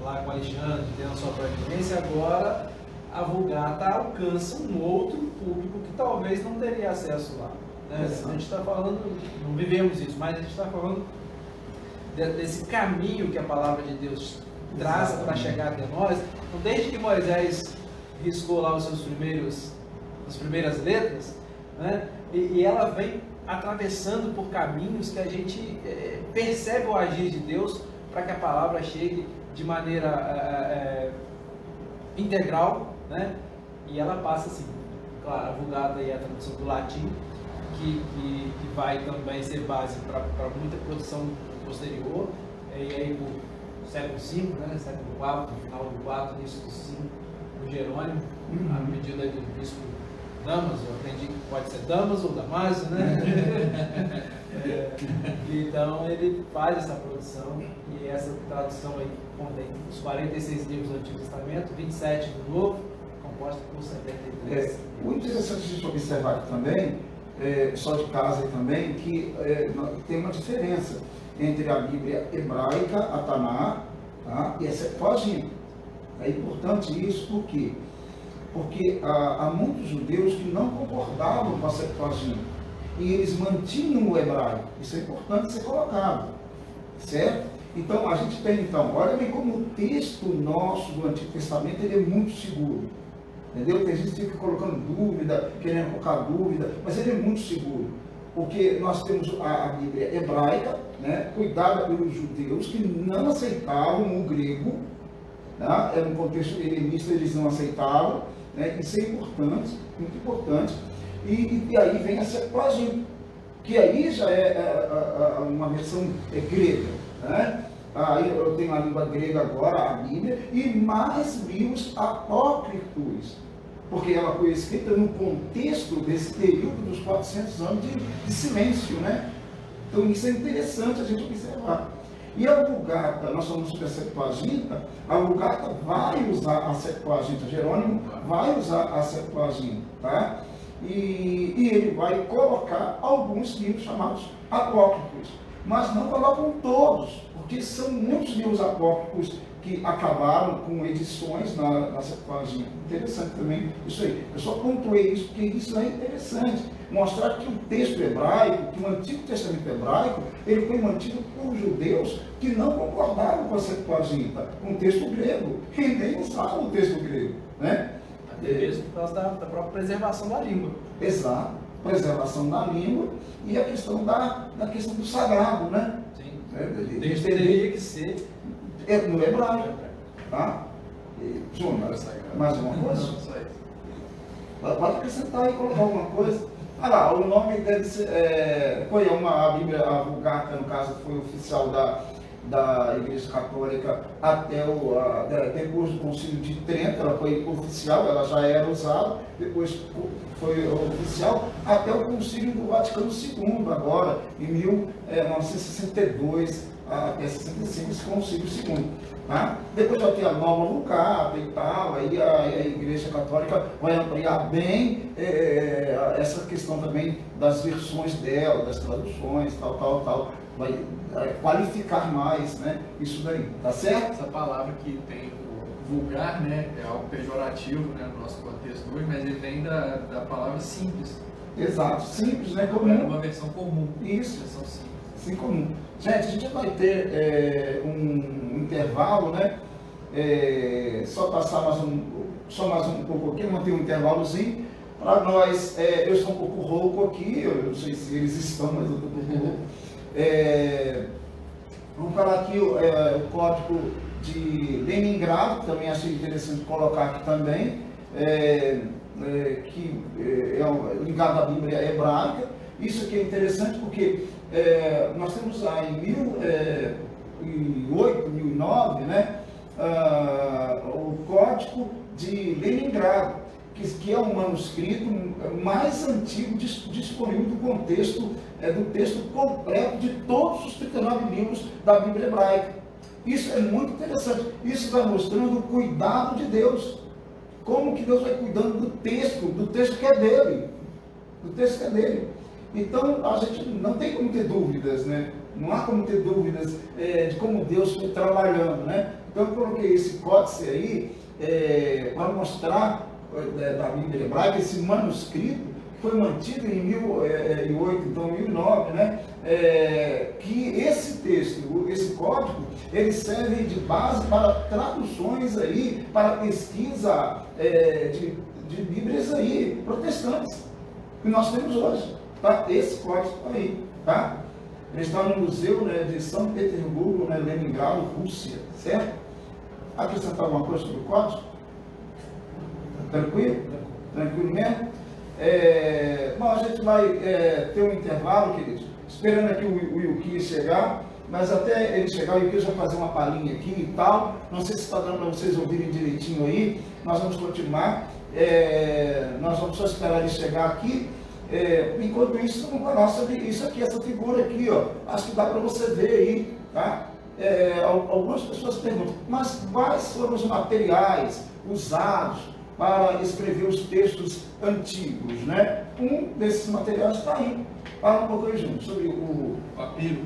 lá com Alexandre, tendo a sua proeminência, agora a Vulgata alcança um outro público que talvez não teria acesso lá. Né? A gente está falando, não vivemos isso, mas a gente está falando desse caminho que a palavra de Deus traz para chegar até nós. Então, desde que Moisés riscou lá as primeiras letras, né? E ela vem atravessando por caminhos que a gente percebe o agir de Deus para que a palavra chegue de maneira integral, né? E ela passa assim, claro, a Vulgata é a tradução do latim, que vai também ser base para muita produção posterior, e aí no século V, né? Século IV, no final do IV, início do V, o Jerônimo, à medida do bispo Damaso, eu aprendi que pode ser Damaso ou Damásio, né? Então ele faz essa produção, e essa tradução aí contém os 46 livros do Antigo Testamento, 27 do Novo, composto por 73. O interessante de a gente observar aqui também, só de casa aí também, que tem uma diferença entre a Bíblia hebraica, a Taná, tá? E a Septuaginta. É importante isso, por quê? Porque há muitos judeus que não concordavam com a Septuaginta e eles mantinham o hebraico. Isso é importante ser colocado, certo? Então a gente tem, olha bem como o texto nosso do Antigo Testamento ele é muito seguro, entendeu? Tem gente que fica colocando dúvida, querendo colocar dúvida, mas ele é muito seguro, porque nós temos a Bíblia hebraica, né, cuidada pelos judeus que não aceitavam o grego, né? Era um contexto helenista, eles não aceitavam. Isso é importante, muito importante. E aí vem a Septuaginta, que aí já é uma versão grega. Né? Aí eu tenho a língua grega agora, a Bíblia, e mais livros apócrifos, porque ela foi escrita no contexto desse período dos 400 anos de silêncio. Né? Então isso é interessante a gente observar. E a Vulgata, nós falamos sobre a Septuaginta, a Vulgata vai usar a Septuaginta, Jerônimo vai usar a Septuaginta, tá? e ele vai colocar alguns livros chamados apócrifos, mas não colocam todos, porque são muitos livros apócrifos que acabaram com edições na Septuaginta. Interessante também isso aí. Eu só pontuei isso porque isso é interessante. Mostrar que o texto hebraico, que o Antigo Testamento hebraico, ele foi mantido por judeus que não concordavam com a Septuaginta, com o texto grego, e nem usavam o texto grego, né? Até mesmo por causa da própria preservação da língua. Exato. Preservação da língua e a questão da questão do sagrado, né? Sim. O texto teria que ser no hebraico, tá? Júnior, mais uma coisa? Pode acrescentar aí, colocar alguma coisa. Ah lá, o nome deve ser, foi a Bíblia, a Vulgata, no caso, foi oficial da Igreja Católica até depois do Concílio de Trento, ela foi oficial, ela já era usada, depois foi oficial até o Concílio do Vaticano II, agora, em 1962 até 65, esse Concílio II. Tá? Depois vai ter a nova Vulgata e tal, aí a Igreja Católica vai ampliar bem essa questão também das versões dela, das traduções, tal, vai qualificar mais, né, isso daí, tá certo? Essa palavra que tem o vulgar, né, é algo pejorativo, né, no nosso contexto hoje, mas ele vem da palavra simples. Exato, simples, né, É comum. uma versão comum. Isso. Versão simples. Sim, comum. Gente, a gente vai ter um intervalo, né? Só passar mais um pouco aqui, manter um intervalozinho. Para nós, eu estou um pouco rouco aqui, eu não sei se eles estão, mas eu estou um pouco rouco. Vamos falar aqui o código de Leningrado, que também achei interessante colocar aqui também, que é ligado à Bíblia hebraica. Isso aqui é interessante porque nós temos lá em 1008, 1009, né, o Código de Leningrado, que é o manuscrito mais antigo disponível do contexto, do texto completo de todos os 39 livros da Bíblia hebraica. Isso é muito interessante. Isso vai mostrando o cuidado de Deus. Como que Deus vai cuidando do texto que é dele. Do texto que é dele. Então, a gente não tem como ter dúvidas, né? Não há como ter dúvidas de como Deus foi trabalhando, né? Então, eu coloquei esse códice aí para mostrar da Bíblia hebraica, esse manuscrito que foi mantido em 1008, então 1009, né? Que esse texto, esse código, ele serve de base para traduções aí, para pesquisa de Bíblias aí, protestantes, que nós temos hoje. Tá? Esse código está aí, tá? Ele está no Museu, né, de São Petersburgo, né, Leningrado, Rússia, certo? Acrescentar alguma coisa sobre o código? Tranquilo? Tranquilo mesmo? Bom, a gente vai ter um intervalo, queridos, esperando aqui o Wilkie chegar, mas até ele chegar, o Wilkie vai fazer uma palhinha aqui e tal. Não sei se está dando para vocês ouvirem direitinho aí. Nós vamos continuar. Nós vamos só esperar ele chegar aqui. Enquanto isso, vamos falar sobre isso aqui, essa figura aqui, ó. Acho que dá para você ver aí, tá? Algumas pessoas perguntam, mas quais foram os materiais usados para escrever os textos antigos, né? Um desses materiais está aí. Fala um pouco aí, Júnior, sobre o papiro.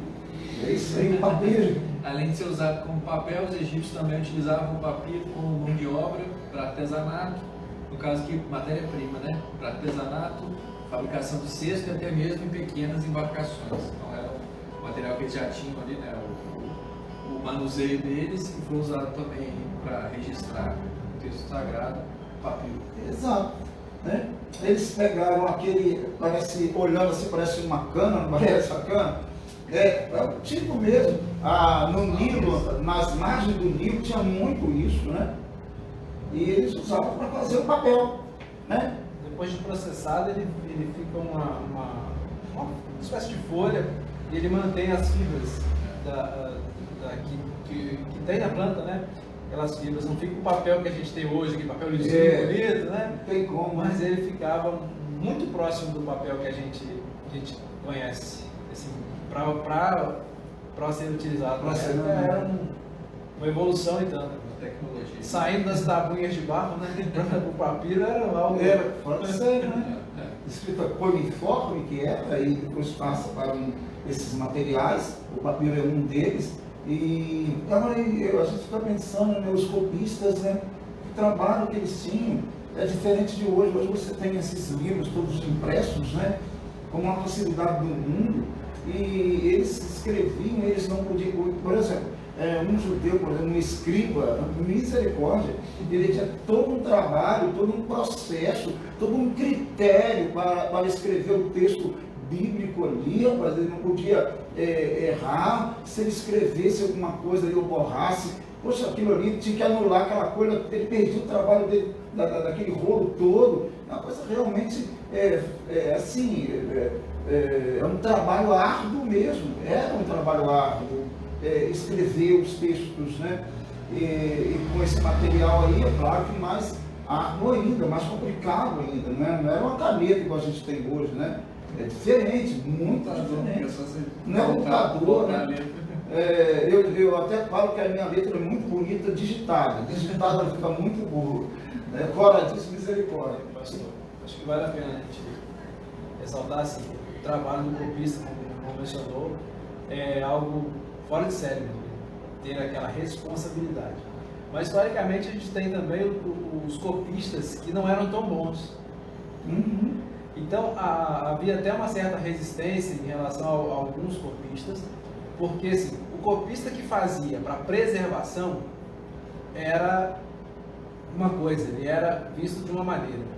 É isso aí, o papiro. Além de ser usado como papel, os egípcios também utilizavam o papiro como mão de obra para artesanato, no caso aqui, matéria-prima, né? Para artesanato, fabricação de cesto e até mesmo em pequenas embarcações. Então era um material que eles já tinham ali, né? O manuseio deles, e foi usado também para registrar o texto sagrado, o papiro. Exato. Né? Eles pegaram aquele, olhando assim, parece uma cana, não parece essa cana? É o tipo mesmo. No Nilo, nas margens do Nilo, tinha muito isso, né? E eles usavam para fazer o papel, né? Depois de processado, ele fica uma espécie de folha e ele mantém as fibras que tem na planta, né? Aquelas fibras, não fica o papel que a gente tem hoje, aquele papel lisinho, bonito, né? Não tem como. Mas ele ficava muito próximo do papel que a gente conhece, assim, para ser utilizado. Era uma evolução e tanto. Tecnologia. Saindo das tabuinhas de barro, né? O papiro era algo. Fora de sério, né? escrita coliforme que era, e depois passa para esses materiais, o papiro é um deles, e agora a gente fica pensando, né, os copistas, né, o trabalho que eles tinham é diferente de hoje. Hoje você tem esses livros todos impressos, né, com uma facilidade do mundo, e eles escreviam, eles não podiam, por exemplo, um judeu, por exemplo, um escriba, misericórdia, ele tinha todo um trabalho, todo um processo, todo um critério para escrever o texto bíblico ali, rapaz. Ele não podia errar. Se ele escrevesse alguma coisa ali ou borrasse, poxa, aquilo ali tinha que anular aquela coisa, ele perdia o trabalho dele, daquele rolo todo. É uma coisa realmente assim, é um trabalho árduo mesmo, era um trabalho árduo. Escrever os textos, né? E com esse material aí, é claro que mais árduo ainda, mais complicado ainda, né? Não era uma caneta igual a gente tem hoje, né? É diferente, muito diferente. Não é computador, né? Eu até falo que a minha letra é muito bonita digitada. Digitada fica muito boa. Fora disso, misericórdia. Pastor, acho que vale a pena a gente ressaltar assim, o trabalho do copista, como mencionou, é algo fora de série, ter aquela responsabilidade. Mas historicamente a gente tem também os copistas que não eram tão bons. Uhum. Então havia até uma certa resistência em relação a alguns copistas, porque assim, o copista que fazia para preservação era uma coisa, ele era visto de uma maneira.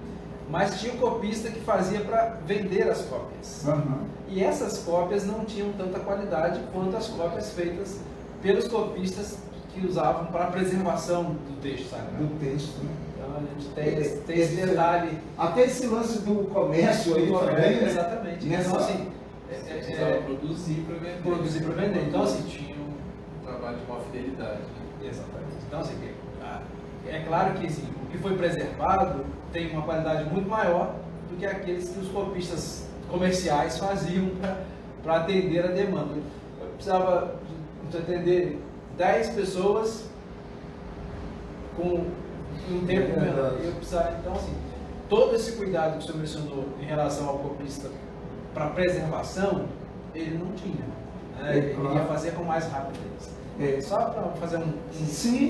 Mas tinha o copista que fazia para vender as cópias. Uhum. E essas cópias não tinham tanta qualidade quanto as cópias feitas pelos copistas que usavam para a preservação do texto sagrado. Do texto, né? Então a gente tem esse detalhe. Até esse lance do comércio aí também, né? Exatamente. Nessa... Então assim, precisava produzir para vender. Produzir para vender. Então assim, tinha um trabalho de maior fidelidade. Né? Exatamente. Então assim, é claro que assim, o que foi preservado tem uma qualidade muito maior do que aqueles que os copistas comerciais faziam para atender a demanda. Eu precisava de atender 10 pessoas com um tempo menor. Então, assim, todo esse cuidado que o senhor mencionou em relação ao copista para preservação, ele não tinha. Né? Ele ia fazer com mais rapidez. Só para fazer Sim,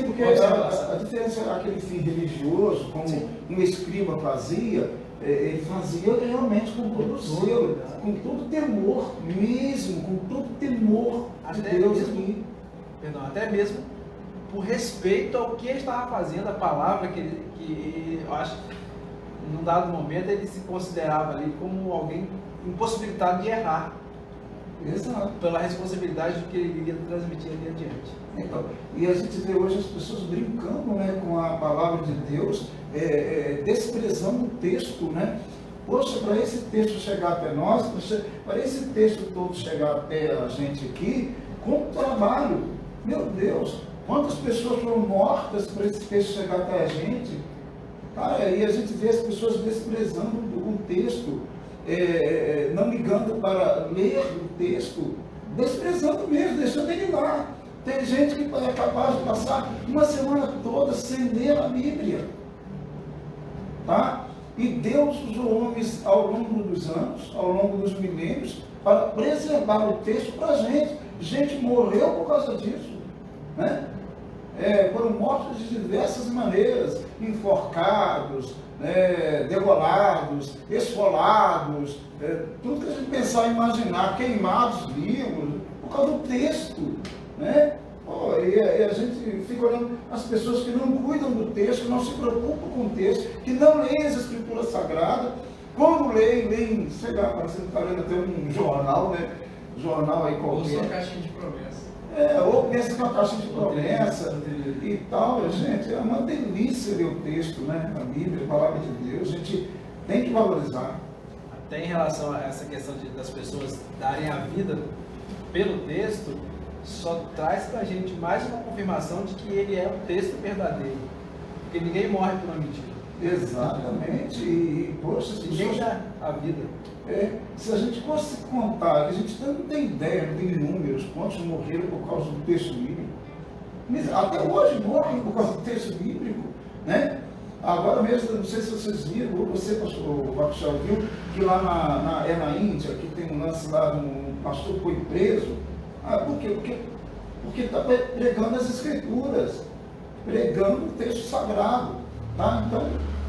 porque a diferença é aquele fim religioso, como um escriba fazia, ele fazia realmente com todo zelo, com todo temor mesmo, com todo temor de Deus aqui. Perdão, até mesmo por respeito ao que ele estava fazendo, a palavra que eu acho que num dado momento ele se considerava ali como alguém impossibilitado de errar. Exato. Pela responsabilidade do que ele iria transmitir ali adiante. Então, e a gente vê hoje as pessoas brincando, né, com a palavra de Deus, desprezando o texto, né? Poxa, para esse texto chegar até nós, para esse texto todo chegar até a gente aqui, com trabalho, meu Deus, quantas pessoas foram mortas para esse texto chegar até a gente? Cara, e a gente vê as pessoas desprezando o texto, não ligando para ler o texto, desprezando mesmo, deixando ele lá. Tem gente que é capaz de passar uma semana toda sem ler a Bíblia. Tá? E Deus usou homens ao longo dos anos, ao longo dos milênios, para preservar o texto para a gente. Gente morreu por causa disso. Né? Foram mortos de diversas maneiras, enforcados, degolados, esfolados, tudo que a gente pensar e imaginar, queimados vivos, por causa do texto. Né? E a gente fica olhando as pessoas que não cuidam do texto, que não se preocupam com o texto, que não leem as escrituras sagradas. Quando leem, sei lá, parece que está lendo até um jornal, né? Jornal aí qualquer. Ou só caixinha de promessa. Ou pensa que é uma caixinha de promessa e tal, gente. É uma delícia ler o texto, né? A Bíblia, a palavra de Deus, a gente tem que valorizar. Até em relação a essa questão das pessoas darem a vida pelo texto, só traz para a gente mais uma confirmação de que ele é um texto verdadeiro. Porque ninguém morre por uma mentira. Exatamente. E poxa, as ninguém pessoas... dá a vida. Se a gente fosse contar, a gente não tem ideia, não tem números, quantos morreram por causa do texto bíblico. Até hoje morrem por causa do texto bíblico. Né? Agora mesmo, não sei se vocês viram, ou você, pastor Baixal, viu, que lá na Índia, que tem um lance lá, um pastor foi preso. Por quê? Porque está pregando as Escrituras, pregando o texto sagrado. Tá? Então,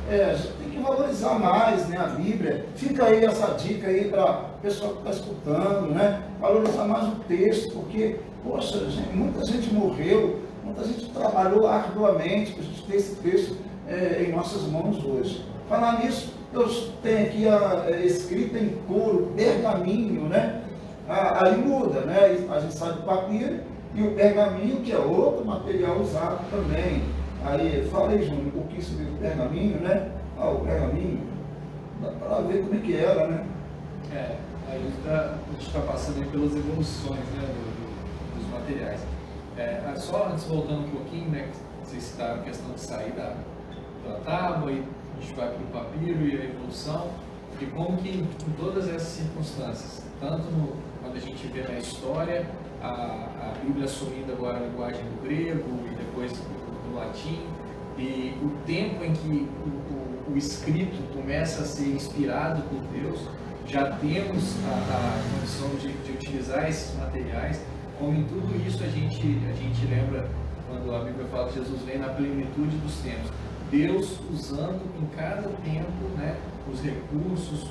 a gente tem que valorizar mais, né, a Bíblia. Fica aí essa dica aí para o pessoal que está escutando, né? Valorizar mais o texto, porque, poxa, muita gente morreu, muita gente trabalhou arduamente para a gente ter esse texto em nossas mãos hoje. Falar nisso, eu tenho aqui escrita em couro, pergaminho, né? Aí muda, né? A gente sai do papiro e o pergaminho, que é outro material usado também. Aí, fala aí, Júnior, um pouquinho sobre o pergaminho, né? O pergaminho, dá para ver como é que era, né? A gente está passando aí pelas evoluções, né, dos materiais. Só antes, voltando um pouquinho, né, vocês citaram a questão de sair da tábua e a gente vai para o papiro e a evolução, e como que em todas essas circunstâncias, tanto quando a gente vê na história, a Bíblia assumindo agora a linguagem do grego e depois do latim, e o tempo em que o escrito começa a ser inspirado por Deus, já temos a condição de utilizar esses materiais, como em tudo isso a gente lembra quando a Bíblia fala que Jesus vem na plenitude dos tempos. Deus usando em cada tempo, né, os recursos,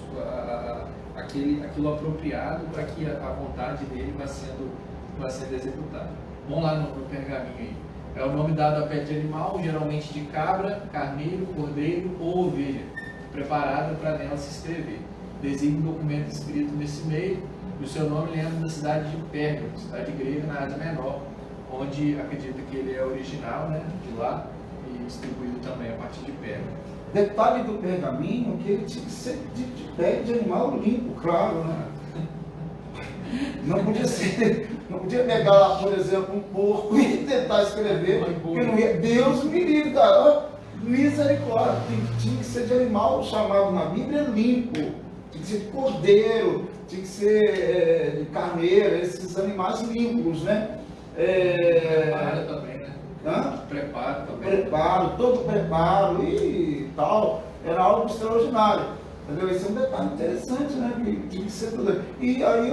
aquilo apropriado para que a vontade dele vá sendo executada. Vamos lá no pergaminho aí. É o nome dado a pé de animal, geralmente de cabra, carneiro, cordeiro ou ovelha, preparada para nela se escrever. Designa um documento escrito nesse meio, e o seu nome lembra da cidade de Pérgamo, cidade grega na Ásia Menor, onde acredita que ele é original, né, de lá, e distribuído também a partir de Pérgamo. Detalhe do pergaminho, que ele tinha que ser de pele de animal limpo, claro, né? Não podia pegar lá, por exemplo, um porco e tentar escrever, porque não ia. Deus me livre, cara. Misericórdia, tinha que ser de animal chamado na Bíblia limpo, tinha que ser de cordeiro, tinha que ser de carneiro, esses animais limpos, né? Preparo também, né? Preparo também. Todo preparo e tal, era algo extraordinário. Entendeu? Esse é um detalhe interessante, né? Que tinha que ser tudo. E aí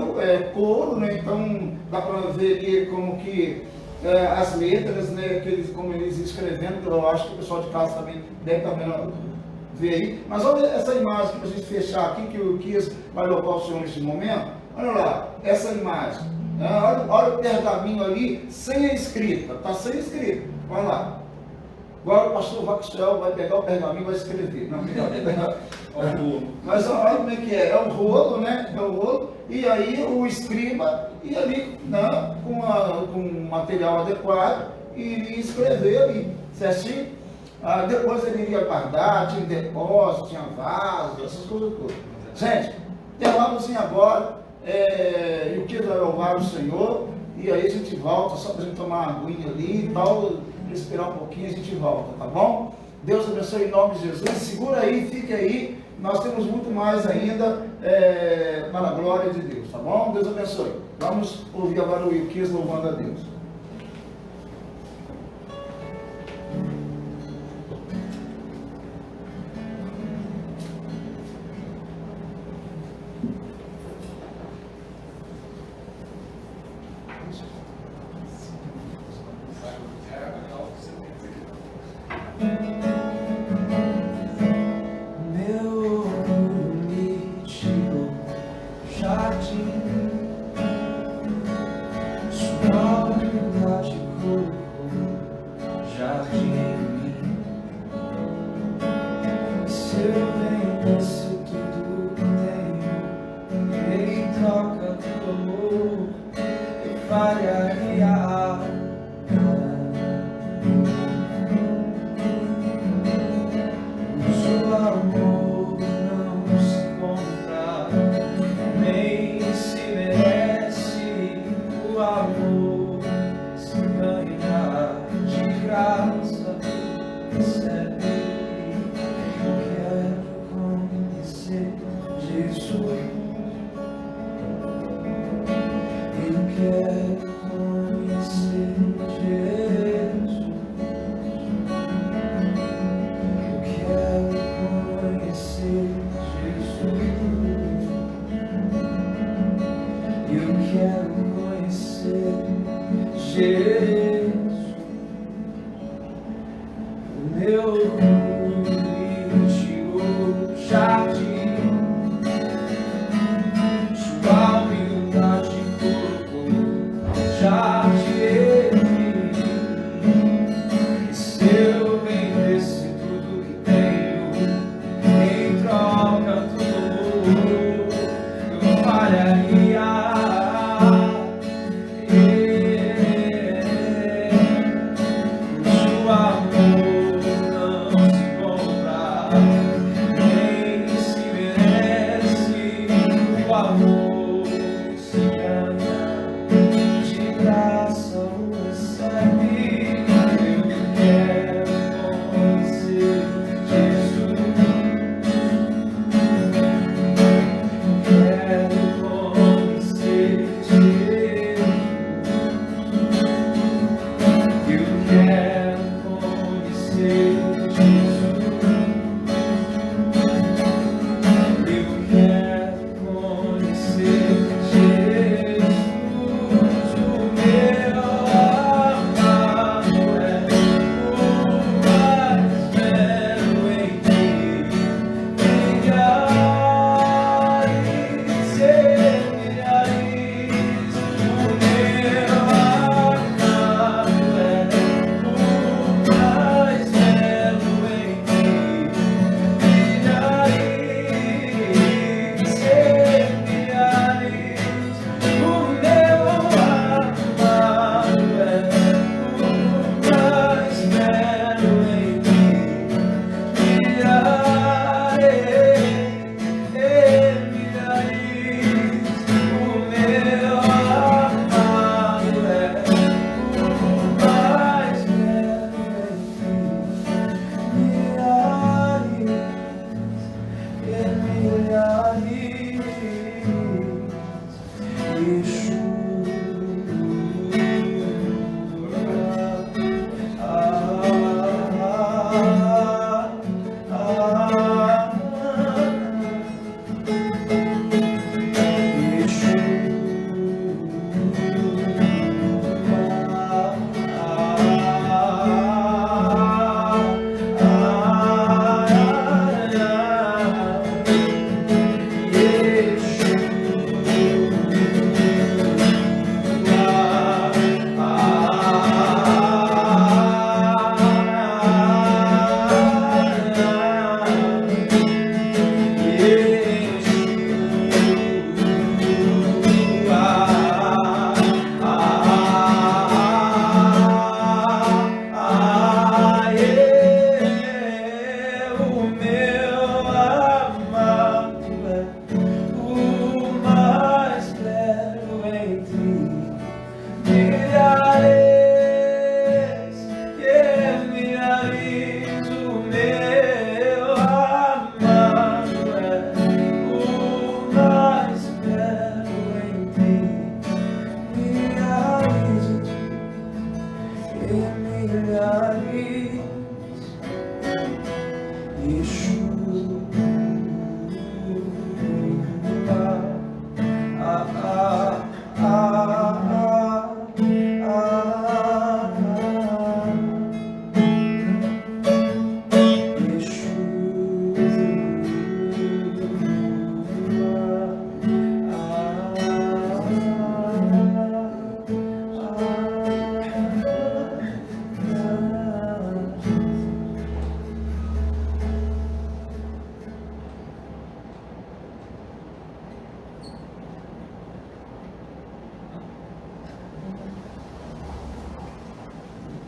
couro, né? Então dá para ver aqui como que as letras, né? Como eles escrevendo, eu acho que o pessoal de casa também deve também ver aí. Mas olha essa imagem para a gente fechar aqui, que o Kias vai louvar o Senhor neste momento. Olha lá, essa imagem. Olha o pergaminho ali, sem a escrita, está sem escrita. Olha lá. Agora o pastor Vaxel vai pegar o pergaminho e vai escrever. Não, mas olha como é que é. É o rolo, né? É o rolo. E aí o escriba ia ali, né, com um material adequado e iria escrever ali, certinho? Depois ele iria guardar, tinha depósito, tinha vaso, essas coisas todas. Gente, terminamos agora. E o que vai louvar o Senhor, e aí a gente volta, só para a gente tomar uma aguinha ali e tal, respirar um pouquinho, a gente volta, tá bom? Deus abençoe em nome de Jesus. Segura aí, fique aí, nós temos muito mais ainda para a glória de Deus, tá bom? Deus abençoe. Vamos ouvir agora o Wilkes louvando a Deus. Eu quero conhecer Jesus, o meu ritmo jardim, sua humildade colocou ao jardim. E se eu vendesse tudo que tenho, em troca tudo eu falharia.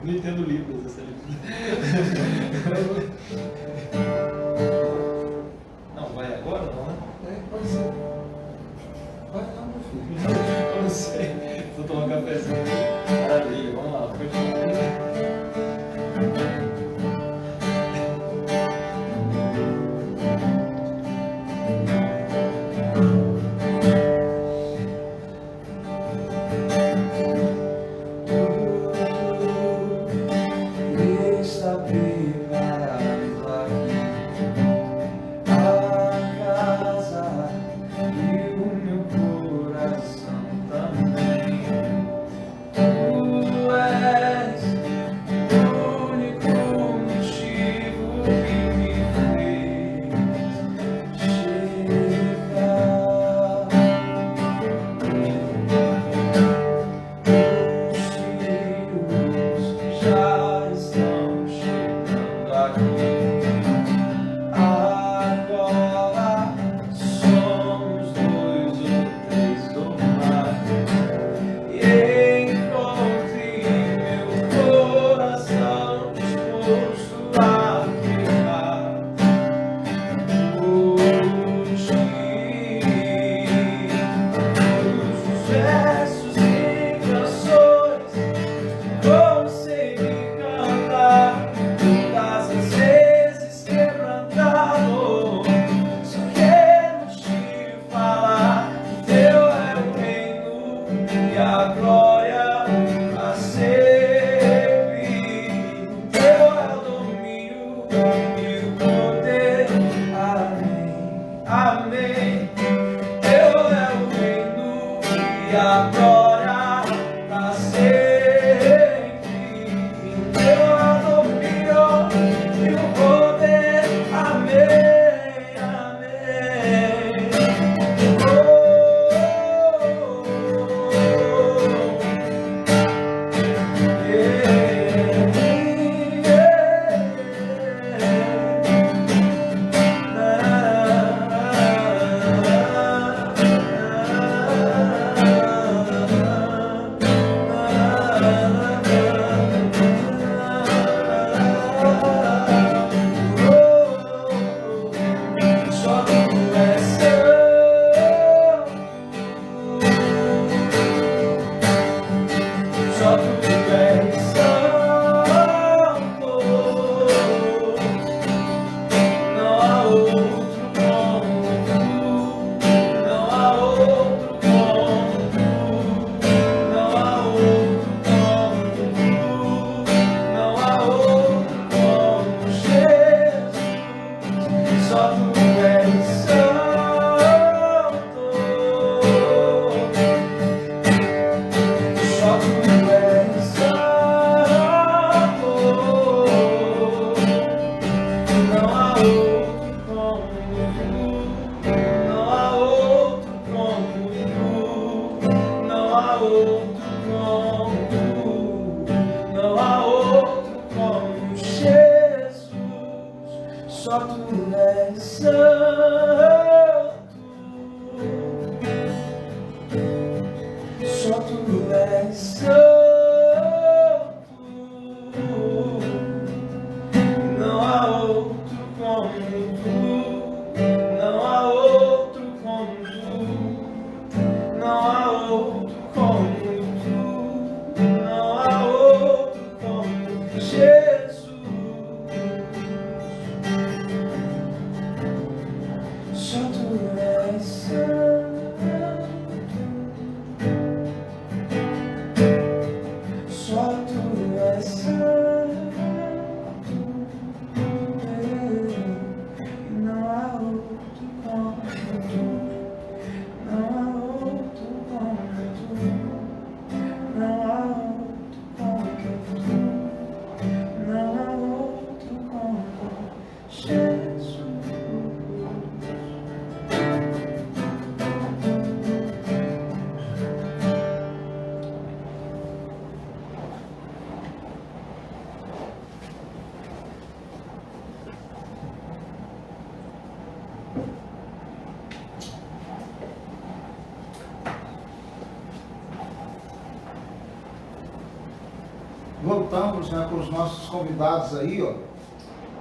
Não entendo Libras, essa Não, vai agora não, né? Pode ser. Vai lá, meu filho. Eu não sei. Vou tomar um cafezinho. Maravilha, vamos lá. A casa e o meu coração. a glória pra sempre. Teu domínio e o poder, amém, amém. Só tu és santo, só tu és santo, não há outro como tu, não há outro como tu, não há outro como tu, não há outro como Jesus, só tu és santo, só tu és santo, não há outro como tu, não há outro como tu, não há outro como tu, não há outro como Jesus, só tu és santo, só tu és santo, não há outro como tu, não há outro como tu, não há outro como tu, não há outro como Jesus, só tu és santo, só tu és santo, não há outro como tu, não há outro como tu, não há outro como tu, não há outro como Jesus. Voltamos, né, com os nossos convidados aí, ó,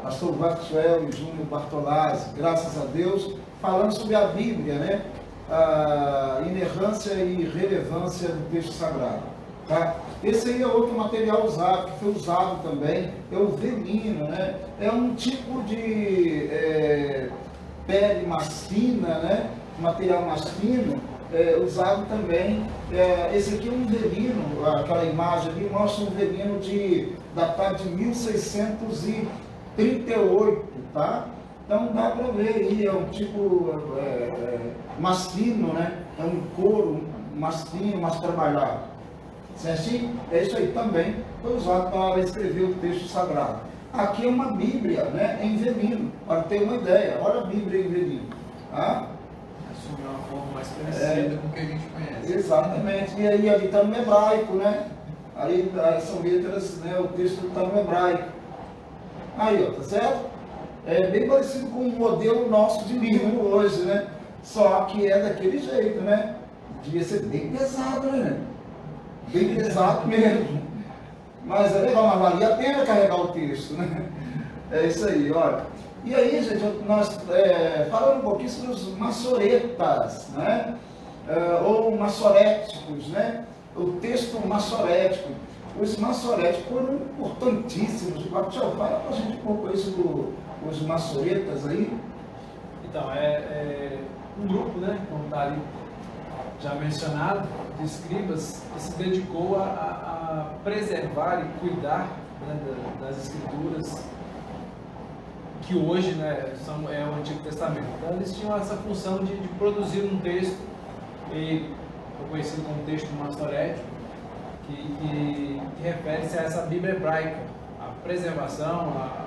pastor Maxwell e Júnior Bartolazzi, graças a Deus, falando sobre a Bíblia, né, a inerrância e relevância do texto sagrado, tá? Esse aí é outro material usado, que foi usado também, é o velino, né, é um tipo de pele mais fina, né, material mais fino, usado também. Esse aqui é um velino, aquela imagem ali mostra um velino datado de 1638, tá? Então dá para ver aí, é um tipo mais fino, né? É um couro mais fino, mais trabalhado. Certinho? É isso aí também, foi usado para escrever o texto sagrado. Aqui é uma Bíblia, né, em velino, para ter uma ideia. Olha a Bíblia em velino. Tá? Assumiu uma forma mais parecida com o que a gente conhece. Exatamente. E aí ali está no hebraico, né? Aí são letras, né? O texto está no hebraico. Aí, ó, tá certo? É bem parecido com o modelo nosso de livro hoje, né? Só que é daquele jeito, né? Devia ser bem pesado, né? Bem pesado mesmo. Mas é legal, mas valia a pena carregar o texto, né? É isso aí, olha. E aí, gente, nós falando um pouquinho sobre os maçoretas, né? Ou maçoréticos, né? O texto maçorético. Os maçoréticos foram importantíssimos. Tchau, fala pra gente um pouco isso dos maçoretas aí. Então, é um grupo, né, como está ali já mencionado, de escribas, que se dedicou a preservar e cuidar, né, das escrituras, que hoje, né, é o Antigo Testamento. Então eles tinham essa função de produzir um texto e conhecido como texto maçorético, que refere-se a essa Bíblia hebraica, a preservação, a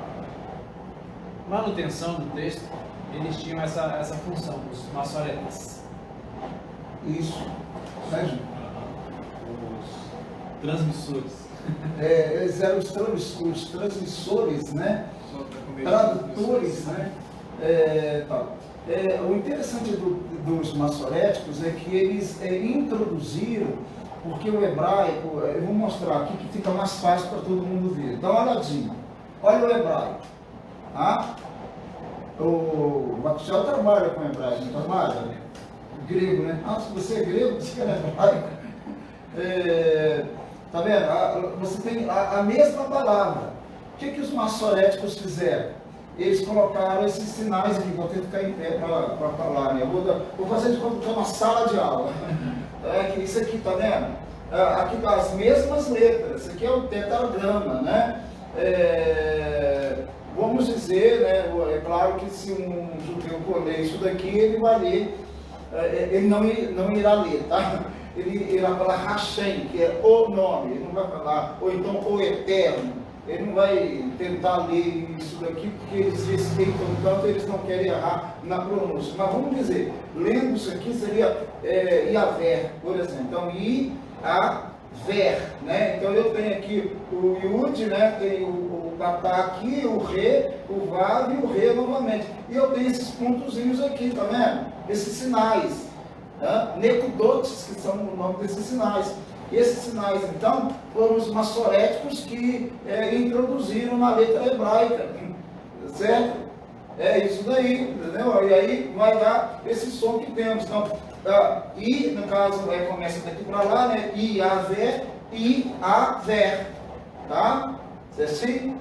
manutenção do texto. Eles tinham essa função, os maçoretas. Isso. Né, Ju? Os transmissores. Eles eram os transmissores, né? Só para comer. Tradutores, né? O interessante dos maçoréticos é que eles introduziram, porque o hebraico, eu vou mostrar aqui que fica mais fácil para todo mundo ver. Dá uma olhadinha. Olha o hebraico. Tá? O Maxwell trabalha com hebraico, não trabalha? Grego, né? Ah, se você é grego, você é hebraico. Tá vendo? Você tem a mesma palavra. O que os maçoréticos fizeram? Eles colocaram esses sinais aqui, vou ter que ficar em pé para falar, né? Vou fazer de conta que é uma sala de aula. Isso aqui, tá vendo? Aqui tá as mesmas letras, isso aqui é o tetragrama, né? Vamos dizer, né? É claro que se um judeu for ler isso daqui, ele vai ler, ele não irá ler, tá? Ele vai falar Hashem, que é o nome, ele não vai falar, ou então o Eterno, ele não vai tentar ler isso daqui, porque eles respeitam tanto, eles não querem errar na pronúncia. Mas vamos dizer, lendo isso aqui seria Iaver, por exemplo. Então, I-A-Ver, né? Então eu tenho aqui o Yud, né? Tem o Tatá aqui, o Re, o Vav e o Re novamente. E eu tenho esses pontozinhos aqui, tá vendo? Esses sinais. Necudotes, que são o nome desses sinais. E esses sinais, então, foram os maçoréticos que introduziram na letra hebraica, certo? É isso daí, entendeu? E aí vai dar esse som que temos. Então, I, no caso, começa daqui para lá, né? I-A-Ver, I-A-Ver, tá? Assim,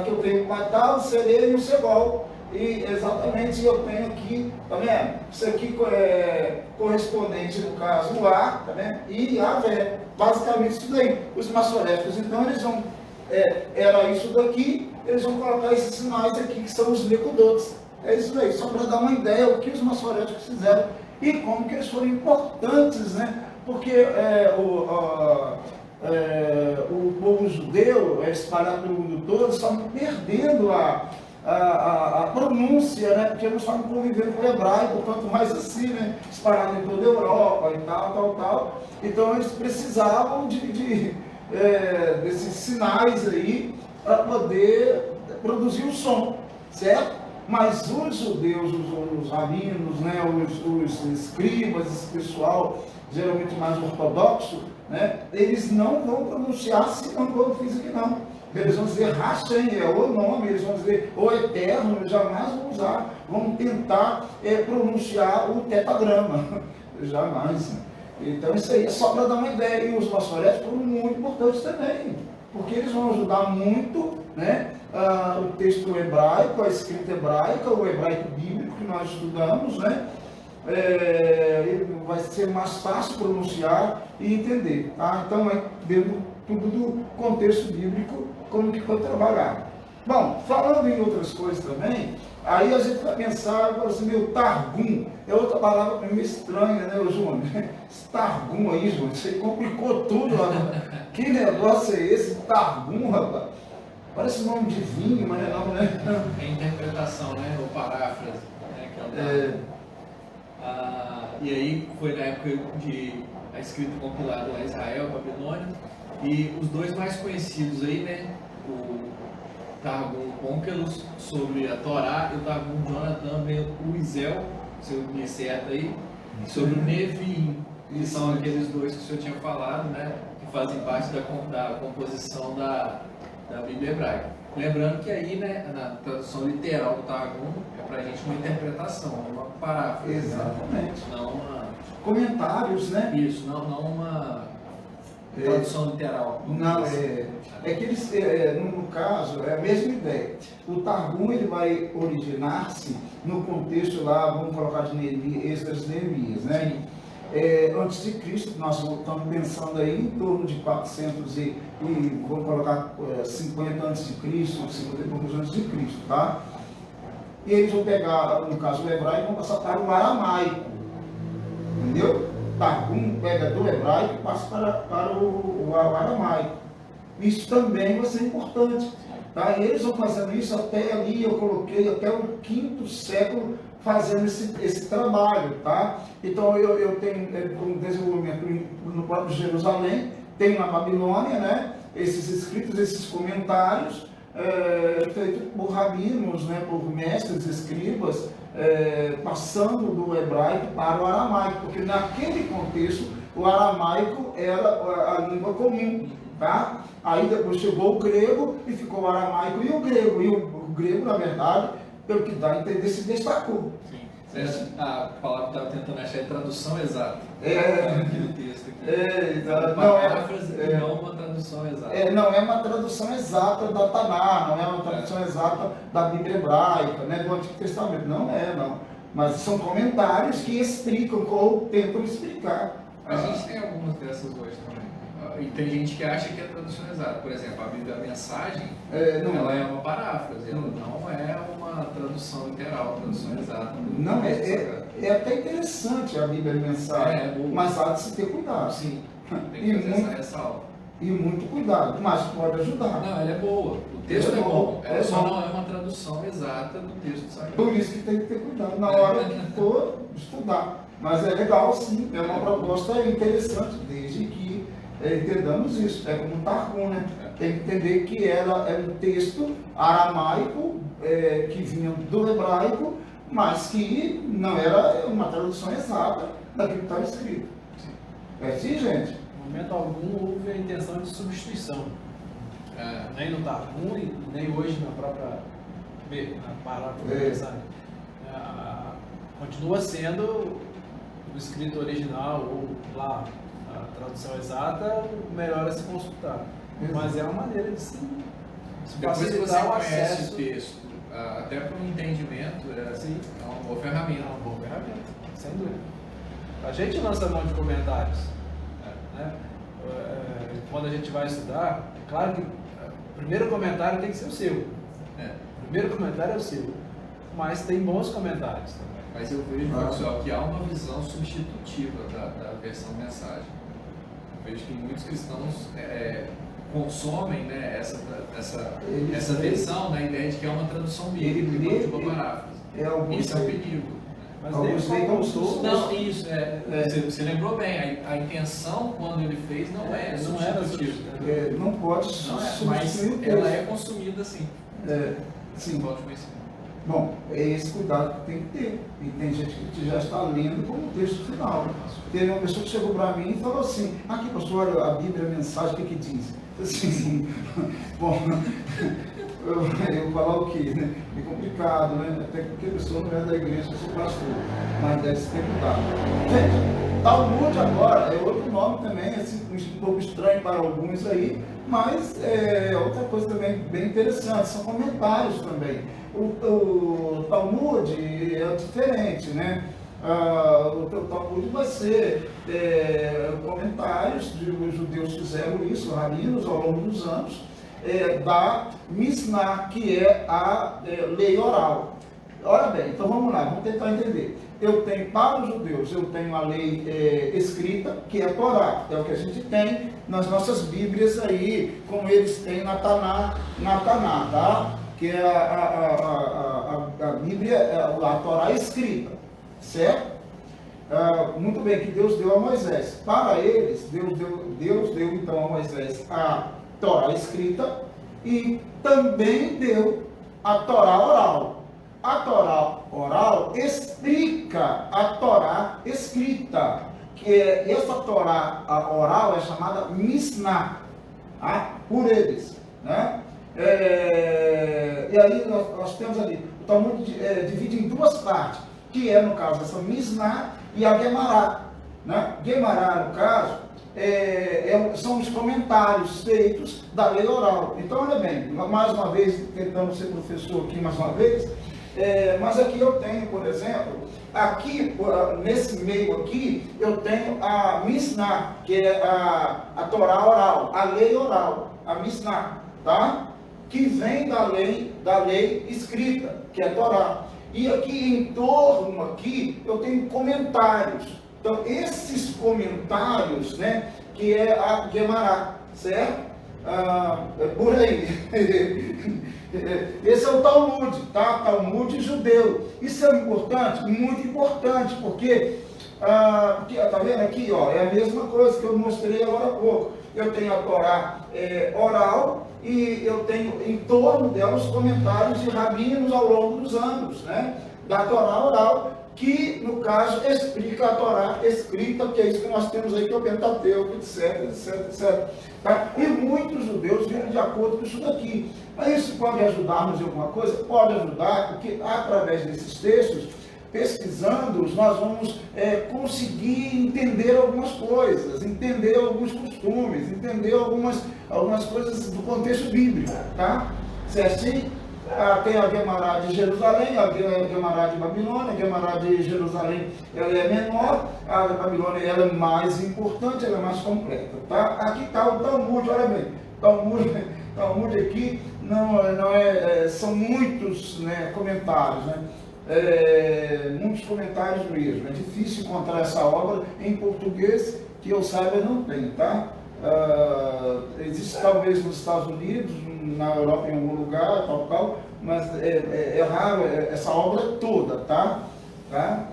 que eu tenho o Patal, o Serê e o Segol. E exatamente eu tenho aqui, tá vendo? Isso aqui é correspondente, no caso, o A, tá vendo? E a Vé. Basicamente isso daí. Os maçoréticos, então, eles vão, era isso daqui, eles vão colocar esses sinais aqui, que são os necudotes. É isso daí, só para dar uma ideia do que os maçoréticos fizeram e como que eles foram importantes, né? Porque o povo judeu, espalhado pelo mundo todo, está perdendo a pronúncia, né? Porque eles estavam convivendo com o hebraico, quanto mais assim, né? Espalhado em toda a Europa e tal. Então eles precisavam desses sinais aí para poder produzir o som, certo? Mas os judeus, os rabinos, né? os escribas, esse pessoal geralmente mais ortodoxo, né? Eles não vão pronunciar assim como eu fiz aqui não. Eles vão dizer Hashem, é o nome, eles vão dizer o Eterno, eles jamais vão usar, vão tentar pronunciar o tetragrama, jamais. Então isso aí é só para dar uma ideia, e os maçoréticos foram muito importantes também, porque eles vão ajudar muito, né, o texto hebraico, a escrita hebraica, o hebraico bíblico que nós estudamos, né, vai ser mais fácil pronunciar e entender, tá? Então é dentro tudo do contexto bíblico, como que foi trabalhado. Bom, falando em outras coisas também, aí a gente vai pensar agora assim, meu Targum, é outra palavra meio estranha, né, Júnior? Esse Targum aí, Júnior, você complicou tudo, rapaz. Que negócio é esse, Targum, rapaz? Parece nome de vinho, mas não, né? É interpretação, né, ou paráfrase, né, que e aí foi na época de a escrita compilada lá em Israel, Babilônia, e os dois mais conhecidos aí, né, o Targum Onkelos sobre a Torá e o Targum Jonathan Uziel, se eu li certo aí, sobre o Neviim, que são aqueles dois que o senhor tinha falado, né, que fazem parte da composição da Bíblia hebraica. Lembrando que aí, né, na tradução literal do Targum, é para a gente uma interpretação, uma paráfrase. Exatamente. Não uma... Comentários, né? Isso, não uma tradução literal. Não, é que eles, no caso, é a mesma ideia. O Targum, ele vai originar-se no contexto lá, vamos colocar de Esdras e Neemias, né? Antes de Cristo, nós estamos pensando aí em torno de 400 e vamos colocar 50 antes de Cristo, 50 e poucos antes de Cristo, tá? E eles vão pegar, no caso o hebraico, e vão passar para o aramaico, entendeu? Targum pega do hebraico e passa para o aramaico. Isso também vai ser importante. Tá? E eles vão fazendo isso até ali, eu coloquei até o 5º século fazendo esse trabalho. Tá? Então eu tenho um desenvolvimento no próprio Jerusalém, tem na Babilônia, né? Esses escritos, esses comentários, feitos por rabinos, né? Por mestres, escribas, passando do hebraico para o aramaico, porque naquele contexto o aramaico era a língua comum. Tá? Aí depois chegou o grego e ficou o aramaico e o grego. E o grego, na verdade, pelo que dá a entender, se destacou. Sim. A palavra que eu estava tentando achar é tradução exata. Aqui no texto. Aqui. Não é uma tradução exata. Não é uma tradução exata da Taná, não é uma tradução exata da Bíblia hebraica, né, do Antigo Testamento. Não. Mas são comentários que explicam ou tentam explicar. A gente tem algumas dessas hoje também. E tem gente que acha que é tradução exata. Por exemplo, a Bíblia Mensagem, ela é uma paráfrase, ela não é uma tradução literal, tradução exata. Não, é até interessante a Bíblia Mensagem, mas há de se ter cuidado. Sim, tem que fazer essa ressalva. E muito cuidado, mas pode ajudar. Não, ela é boa, o texto é bom, ela só não é uma tradução exata do texto sagrado. Por isso que tem que ter cuidado na hora que for estudar. Mas é legal sim, é uma proposta interessante, desde que entendamos isso. É como um Targum, né? Tem que entender que ela é um texto aramaico, que vinha do hebraico, mas que não era uma tradução exata daquilo que está escrito. É assim, gente? Em momento algum houve a intenção de substituição. Nem no Targum e nem hoje na própria palavra mensagem. Continua sendo o escrito original ou lá a tradução exata, o melhor é se consultar. Mas é uma maneira de se facilitar o acesso. Depois que você conhece acesso. o texto, até para um entendimento, é uma boa ferramenta. É uma boa ferramenta, sem dúvida. A gente lança mão de comentários. Né? Quando a gente vai estudar, é claro que o primeiro comentário tem que ser o seu. O primeiro comentário é o seu. Mas tem bons comentários também. Mas eu vejo, pessoal, que há uma visão substitutiva da versão mensagem. Eu vejo que muitos cristãos consomem, né, essa versão na ideia de que é uma tradução bíblica, de uma paráfrase. Isso é um perigo. Mas nem todos. Não, isso você lembrou bem. A intenção quando ele fez não é substitutiva. Não pode mas ela é consumida assim. Sim. Pode conhecer. Bom, é esse cuidado que tem que ter. E tem gente que já está lendo como texto final. Teve uma pessoa que chegou para mim e falou assim: aqui, pastor, a Bíblia, a mensagem, o que diz? Assim, bom, eu vou falar o quê? Né? É complicado, né? Até porque a pessoa não é da igreja, eu sou pastor, mas deve ser cuidado. Gente, Talmud agora é outro nome também, assim, um pouco estranho para alguns aí, mas é outra coisa também bem interessante, são comentários também. O Talmud é diferente, né? O Talmud vai ser comentários, os judeus fizeram isso, rabinos, ao longo dos anos, da Mishnah, que é a lei oral. Olha bem, então vamos lá, vamos tentar entender. Eu tenho, para os judeus, eu tenho a lei escrita, que é a Torá, é o que a gente tem nas nossas Bíblias aí, como eles têm na Taná, tá? Que é a Bíblia, a Torá escrita, certo? Muito bem, que Deus deu a Moisés. Para eles, Deus deu então a Moisés a Torá escrita e também deu a Torá oral. A Torá oral explica a Torá escrita, que essa Torá oral é chamada Mishnah, por eles, né? E aí nós temos ali, o Talmud divide em duas partes, que é, no caso, essa Mishnah e a Guemará. Né? Guemará, no caso, são os comentários feitos da lei oral. Então, olha bem, mais uma vez, tentando ser professor aqui mais uma vez, mas aqui eu tenho, por exemplo, aqui, nesse meio aqui, eu tenho a Mishnah, que é a Torá oral, a lei oral, a Mishnah, tá? Que vem da lei escrita, que é a Torá. E aqui em torno, aqui, eu tenho comentários. Então, esses comentários, né, que é a Guemará, certo? Por aí. Esse é o Talmud, tá? Talmud judeu. Isso é importante? Muito importante, porque, tá vendo aqui, ó, é a mesma coisa que eu mostrei agora há pouco. Eu tenho a Torá oral e eu tenho em torno dela os comentários de rabinos ao longo dos anos, né? Da Torá oral, que no caso explica a Torá escrita, que é isso que nós temos aí, que é o Pentateuco, etc, etc, etc. Tá? E muitos judeus vivem de acordo com isso daqui. Mas isso pode ajudar-nos em alguma coisa? Pode ajudar, porque através desses textos, pesquisando-os, nós vamos conseguir entender algumas coisas, entender alguns costumes, entender algumas coisas do contexto bíblico, tá? Se é assim, tem a Guemará de Jerusalém, a Guemará de Babilônia. A Guemará de Jerusalém ela é menor, a Babilônia ela é mais importante, ela é mais completa, tá? Aqui está o Talmud, olha bem, Talmud aqui são muitos, né, comentários, né? Muitos comentários mesmo. É difícil encontrar essa obra em português, que eu saiba não tem, tá? Existe talvez nos Estados Unidos, na Europa em algum lugar, tal, mas é raro essa obra toda, tá?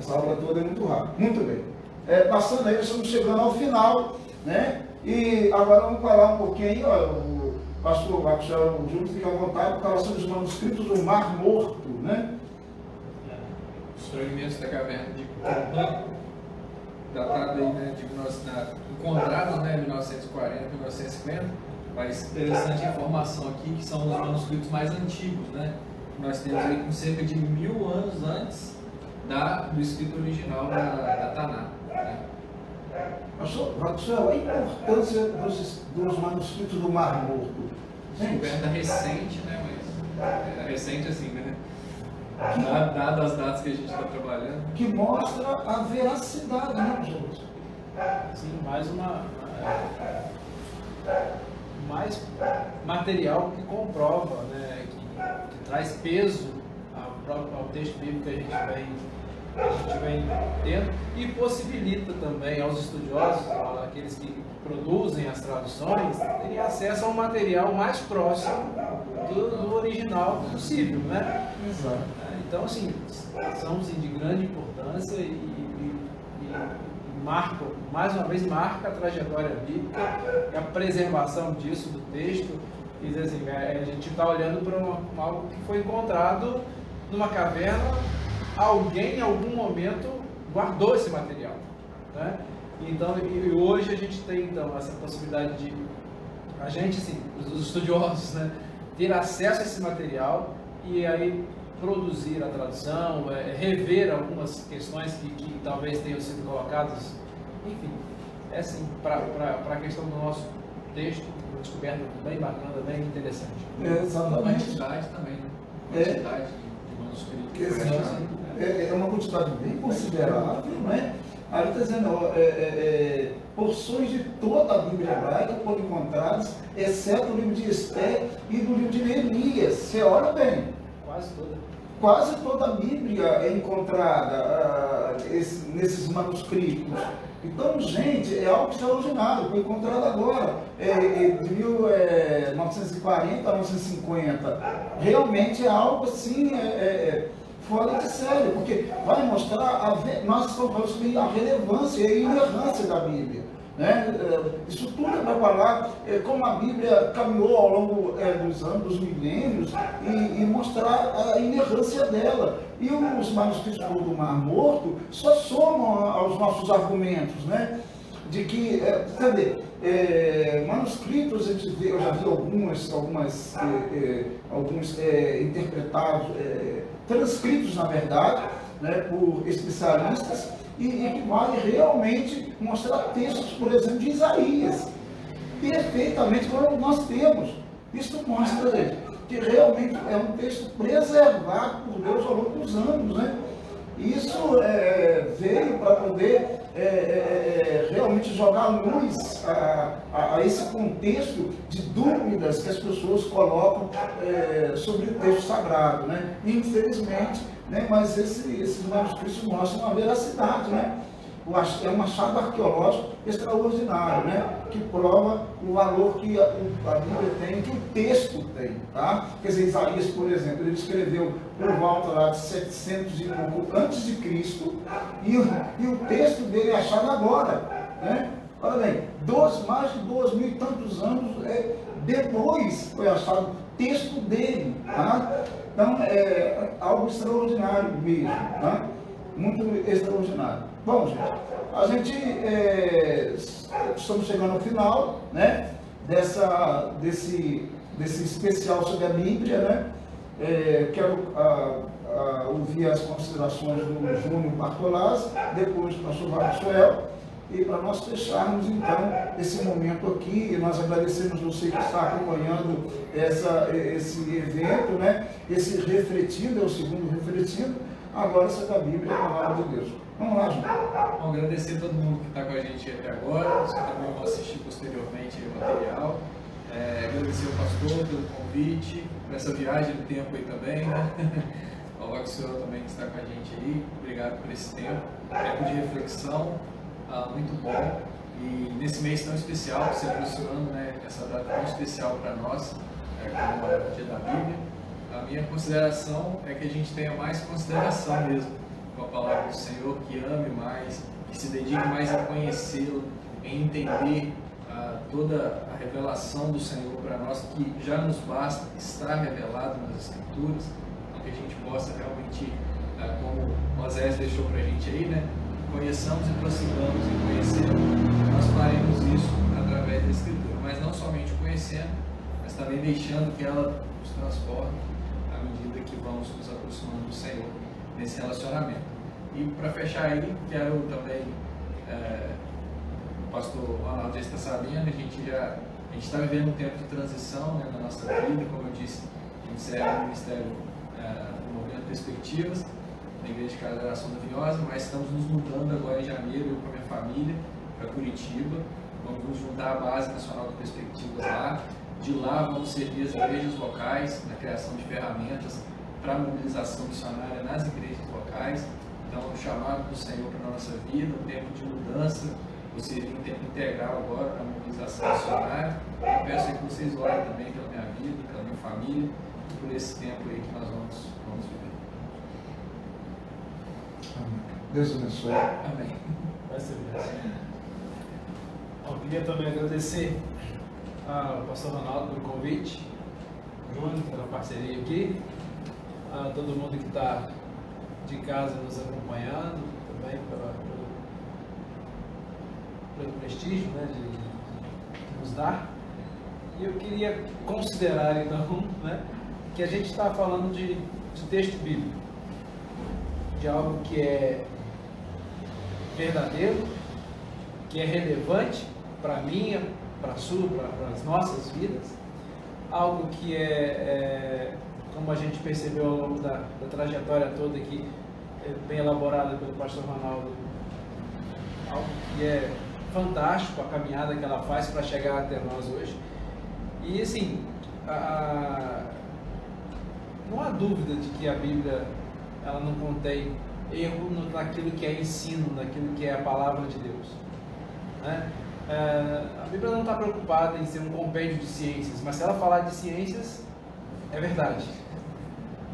Essa obra toda é muito rara. Muito bem. Passando aí, estamos chegando ao final, né? E agora vamos falar um pouquinho aí, ó, o pastor o Júlio fica à vontade para falar sobre os manuscritos do Mar Morto, né? Os fragmentos da caverna de Qumran, datado aí, né, encontrado, né, em 1940, 1950, mas interessante informação aqui, que são os manuscritos mais antigos, né? Nós temos aí com cerca de 1000 anos antes do escrito original da Taná. Né? Pastor, a importância dos manuscritos do Mar Morto. Descoberta recente, né? Mas é recente assim, né? Dadas as datas que a gente está trabalhando. Que mostra a veracidade, né, gente? Sim, mais material que comprova, né, que traz peso ao texto bíblico que a gente vem tendo, e possibilita também aos estudiosos, aqueles que produzem as traduções, terem acesso a um material mais próximo do original possível, né? Exato. Então, assim, são de grande importância e marcam, mais uma vez, marca a trajetória bíblica e a preservação disso, do texto. E assim, a gente está olhando para algo que foi encontrado numa caverna, alguém em algum momento guardou esse material, né? Então, e hoje a gente tem então essa possibilidade de a gente, assim, os estudiosos, né, ter acesso a esse material e aí produzir a tradução, rever algumas questões que talvez tenham sido colocadas, enfim, é assim, para a questão do nosso texto, uma descoberta bem bacana, bem interessante. A Exatamente. quantidade também, né? Quantidade de manuscritos. Exato. É uma quantidade bem considerável, né? Aí está dizendo, porções de toda a Bíblia hebraica foram encontradas, exceto o livro de Esther e do livro de Neemias. Você olha bem. Quase toda. Quase toda a Bíblia é encontrada nesses manuscritos. Então, gente, é algo extraordinário, foi encontrado agora, de 1940 a 1950. Realmente é algo assim, fora de sério, porque vai mostrar, nós estamos falando sobre a relevância e a inerrância da Bíblia. Né? Isso tudo vai falar como a Bíblia caminhou ao longo dos anos, dos milênios, e mostrar a inerrância dela. E os manuscritos do Mar Morto só somam aos nossos argumentos, né? De que, manuscritos, eu já vi alguns interpretados, transcritos na verdade, né, por especialistas, e que vai realmente mostrar textos, por exemplo, de Isaías, perfeitamente como nós temos. Isso mostra, gente, que realmente é um texto preservado por Deus ao longo dos anos, né? Isso veio para poder realmente jogar luz a esse contexto de dúvidas que as pessoas colocam sobre o texto sagrado, né? Infelizmente, né? Mas esses manuscritos mostram a veracidade, né? é um achado arqueológico extraordinário, né? Que prova o valor que a Bíblia tem, que o texto tem, tá? Quer dizer, Isaías, por exemplo, ele escreveu por volta lá de 700 e pouco antes de Cristo, e o texto dele é achado agora, né? Olha bem, mais de 2.000 e tantos anos depois foi achado o texto dele, tá? Então, é algo extraordinário mesmo, tá? Muito extraordinário. Bom, gente, a gente estamos chegando ao final, né, desse especial sobre a Bíblia, né? Quero ouvir as considerações do Júnior Bartolazzi, depois do pastor Maxwell, e para nós fecharmos então esse momento aqui, nós agradecemos você que está acompanhando esse evento, né? Esse refletindo, é o segundo refletindo, agora sobre a Bíblia, a palavra de Deus. Vamos lá, João. Bom, agradecer a todo mundo que está com a gente até agora, você também vai assistir posteriormente o material. Agradecer ao pastor pelo convite, por essa viagem do tempo aí também, né? Ao Maxwell também que está com a gente aí, obrigado por esse tempo de reflexão, muito bom. E nesse mês tão especial, se aproximando, né, essa data tão especial para nós, como é o Dia da Bíblia, a minha consideração é que a gente tenha mais consideração mesmo com a palavra do Senhor, que ame mais, que se dedique mais a conhecê-lo, em entender toda a revelação do Senhor para nós, que já nos basta estar revelado nas Escrituras, então que a gente possa realmente, como Moisés deixou para a gente aí, né, conheçamos e prossigamos em conhecer. Nós faremos isso através da Escritura, mas não somente conhecendo, mas também deixando que ela nos transforme à medida que vamos nos aproximando do Senhor nesse relacionamento. E para fechar aí, quero também, o pastor Ronaldo já está sabendo, a gente está vivendo um tempo de transição, né, na nossa vida, como eu disse, a gente encerra o ministério do Movimento Perspectivas, na Igreja de Casa da Ação da Vinhosa, mas estamos nos mudando agora em janeiro, eu com a minha família, para Curitiba, vamos nos juntar à Base Nacional de Perspectivas lá, de lá vamos servir as igrejas locais na criação de ferramentas para a mobilização missionária nas igrejas locais. Então, o chamado do Senhor para a nossa vida, um tempo de mudança, ou seja, um tempo integral agora para a mobilização missionária. Eu peço aí que vocês orem também pela minha vida, pela minha família, e por esse tempo aí que nós vamos viver. Amém. Deus abençoe. Amém. Vai ser bem. Eu queria também agradecer ao pastor Ronaldo pelo convite, Júnior pela parceria aqui, a todo mundo que está de casa nos acompanhando, também pelo prestígio, né, de nos dar. E eu queria considerar então, né, que a gente está falando de texto bíblico, de algo que é verdadeiro, que é relevante para a minha, para a sua, para as nossas vidas, algo que como a gente percebeu ao longo da trajetória toda aqui, bem elaborada pelo pastor Ronaldo, algo que é fantástico, a caminhada que ela faz para chegar até nós hoje. E assim, não há dúvida de que a Bíblia ela não contém erro naquilo que é ensino, naquilo que é a palavra de Deus, né? A Bíblia não está preocupada em ser um compêndio de ciências, mas se ela falar de ciências, é verdade.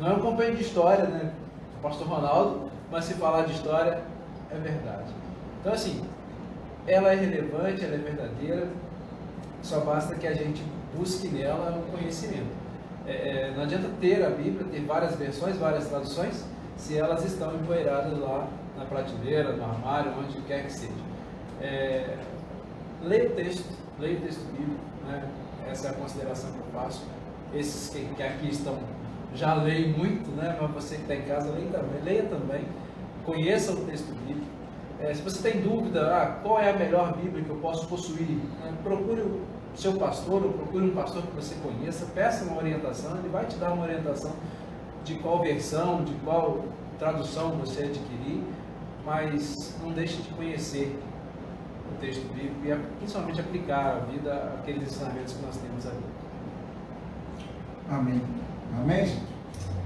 Não é um compêndio de história, né, pastor Ronaldo, mas se falar de história, é verdade. Então assim, ela é relevante, ela é verdadeira, só basta que a gente busque nela um conhecimento. Não adianta ter a Bíblia, ter várias versões, várias traduções, se elas estão empoeiradas lá na prateleira, no armário, onde quer que seja. Leia o texto bíblico, né? Essa é a consideração que eu faço. Esses que aqui estão já leem muito, né? Mas você que está em casa, leia também, conheça o texto bíblico. Se você tem dúvida, qual é a melhor Bíblia que eu posso possuir, procure o seu pastor, ou procure um pastor que você conheça, peça uma orientação, ele vai te dar uma orientação de qual versão, de qual tradução você adquirir, mas não deixe de conhecer o texto bíblico e principalmente aplicar a vida aqueles ensinamentos que nós temos ali. Amém. Amém, gente?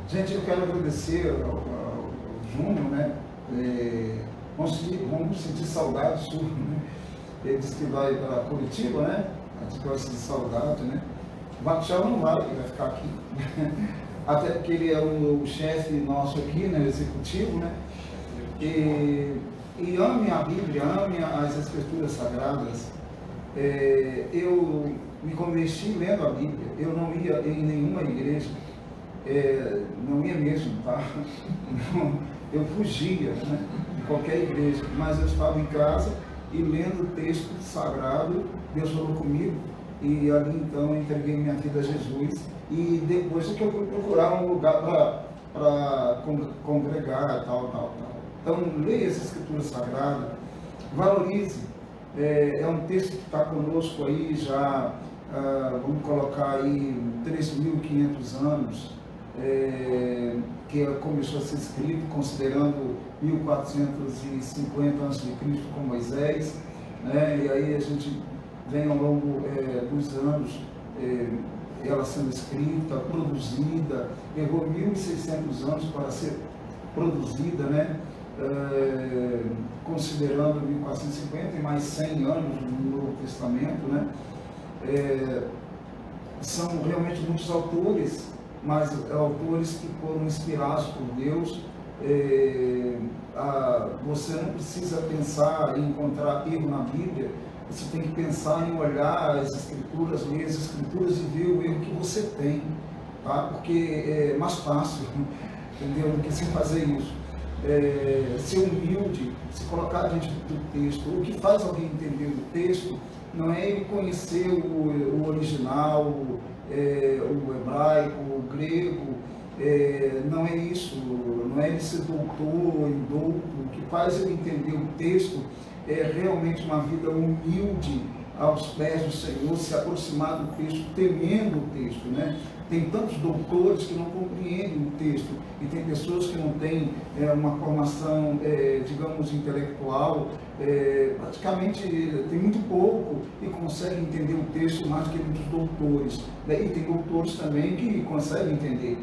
Gente, eu quero agradecer ao Júnior, né? vamos sentir saudade sua, né? Ele disse que vai para Curitiba, né? A gente gosta de saudade, né? O Baixão não vai, ele vai ficar aqui. Até porque ele é o chefe nosso aqui, né? O executivo, né? E ame a Bíblia, ame as Escrituras Sagradas. Eu me converti lendo a Bíblia. Eu não ia em nenhuma igreja, não ia mesmo, tá? Eu fugia, né, de qualquer igreja, mas eu estava em casa e lendo o texto sagrado. Deus falou comigo e ali então eu entreguei minha vida a Jesus. E depois é que eu fui procurar um lugar para congregar, tal. Então, leia essa Escritura Sagrada, valorize. É um texto que está conosco aí já, vamos colocar aí 3.500 anos, que começou a ser escrito, considerando 1450 a.C. com Moisés, né? E aí a gente vem ao longo dos anos, ela sendo escrita, produzida, levou 1.600 anos para ser produzida, né? Considerando 1450 e mais 100 anos no Novo Testamento, né? São realmente muitos autores, mas autores que foram inspirados por Deus. Você não precisa pensar em encontrar erro na Bíblia, você tem que pensar em olhar as Escrituras, ler as Escrituras e ver o erro que você tem, tá? Porque é mais fácil, entendeu? Do que se fazer isso. Ser humilde, se colocar diante do texto. O que faz alguém entender o texto não é ele conhecer o original, o hebraico, o grego, não é isso, não é ele ser doutor, indouto. O que faz ele entender o texto é realmente uma vida humilde aos pés do Senhor, se aproximar do texto, temendo o texto, né? Tem tantos doutores que não compreendem o texto e tem pessoas que não têm uma formação, digamos, intelectual, praticamente tem muito pouco e conseguem entender o texto mais do que muitos doutores, né? E tem doutores também que conseguem entender,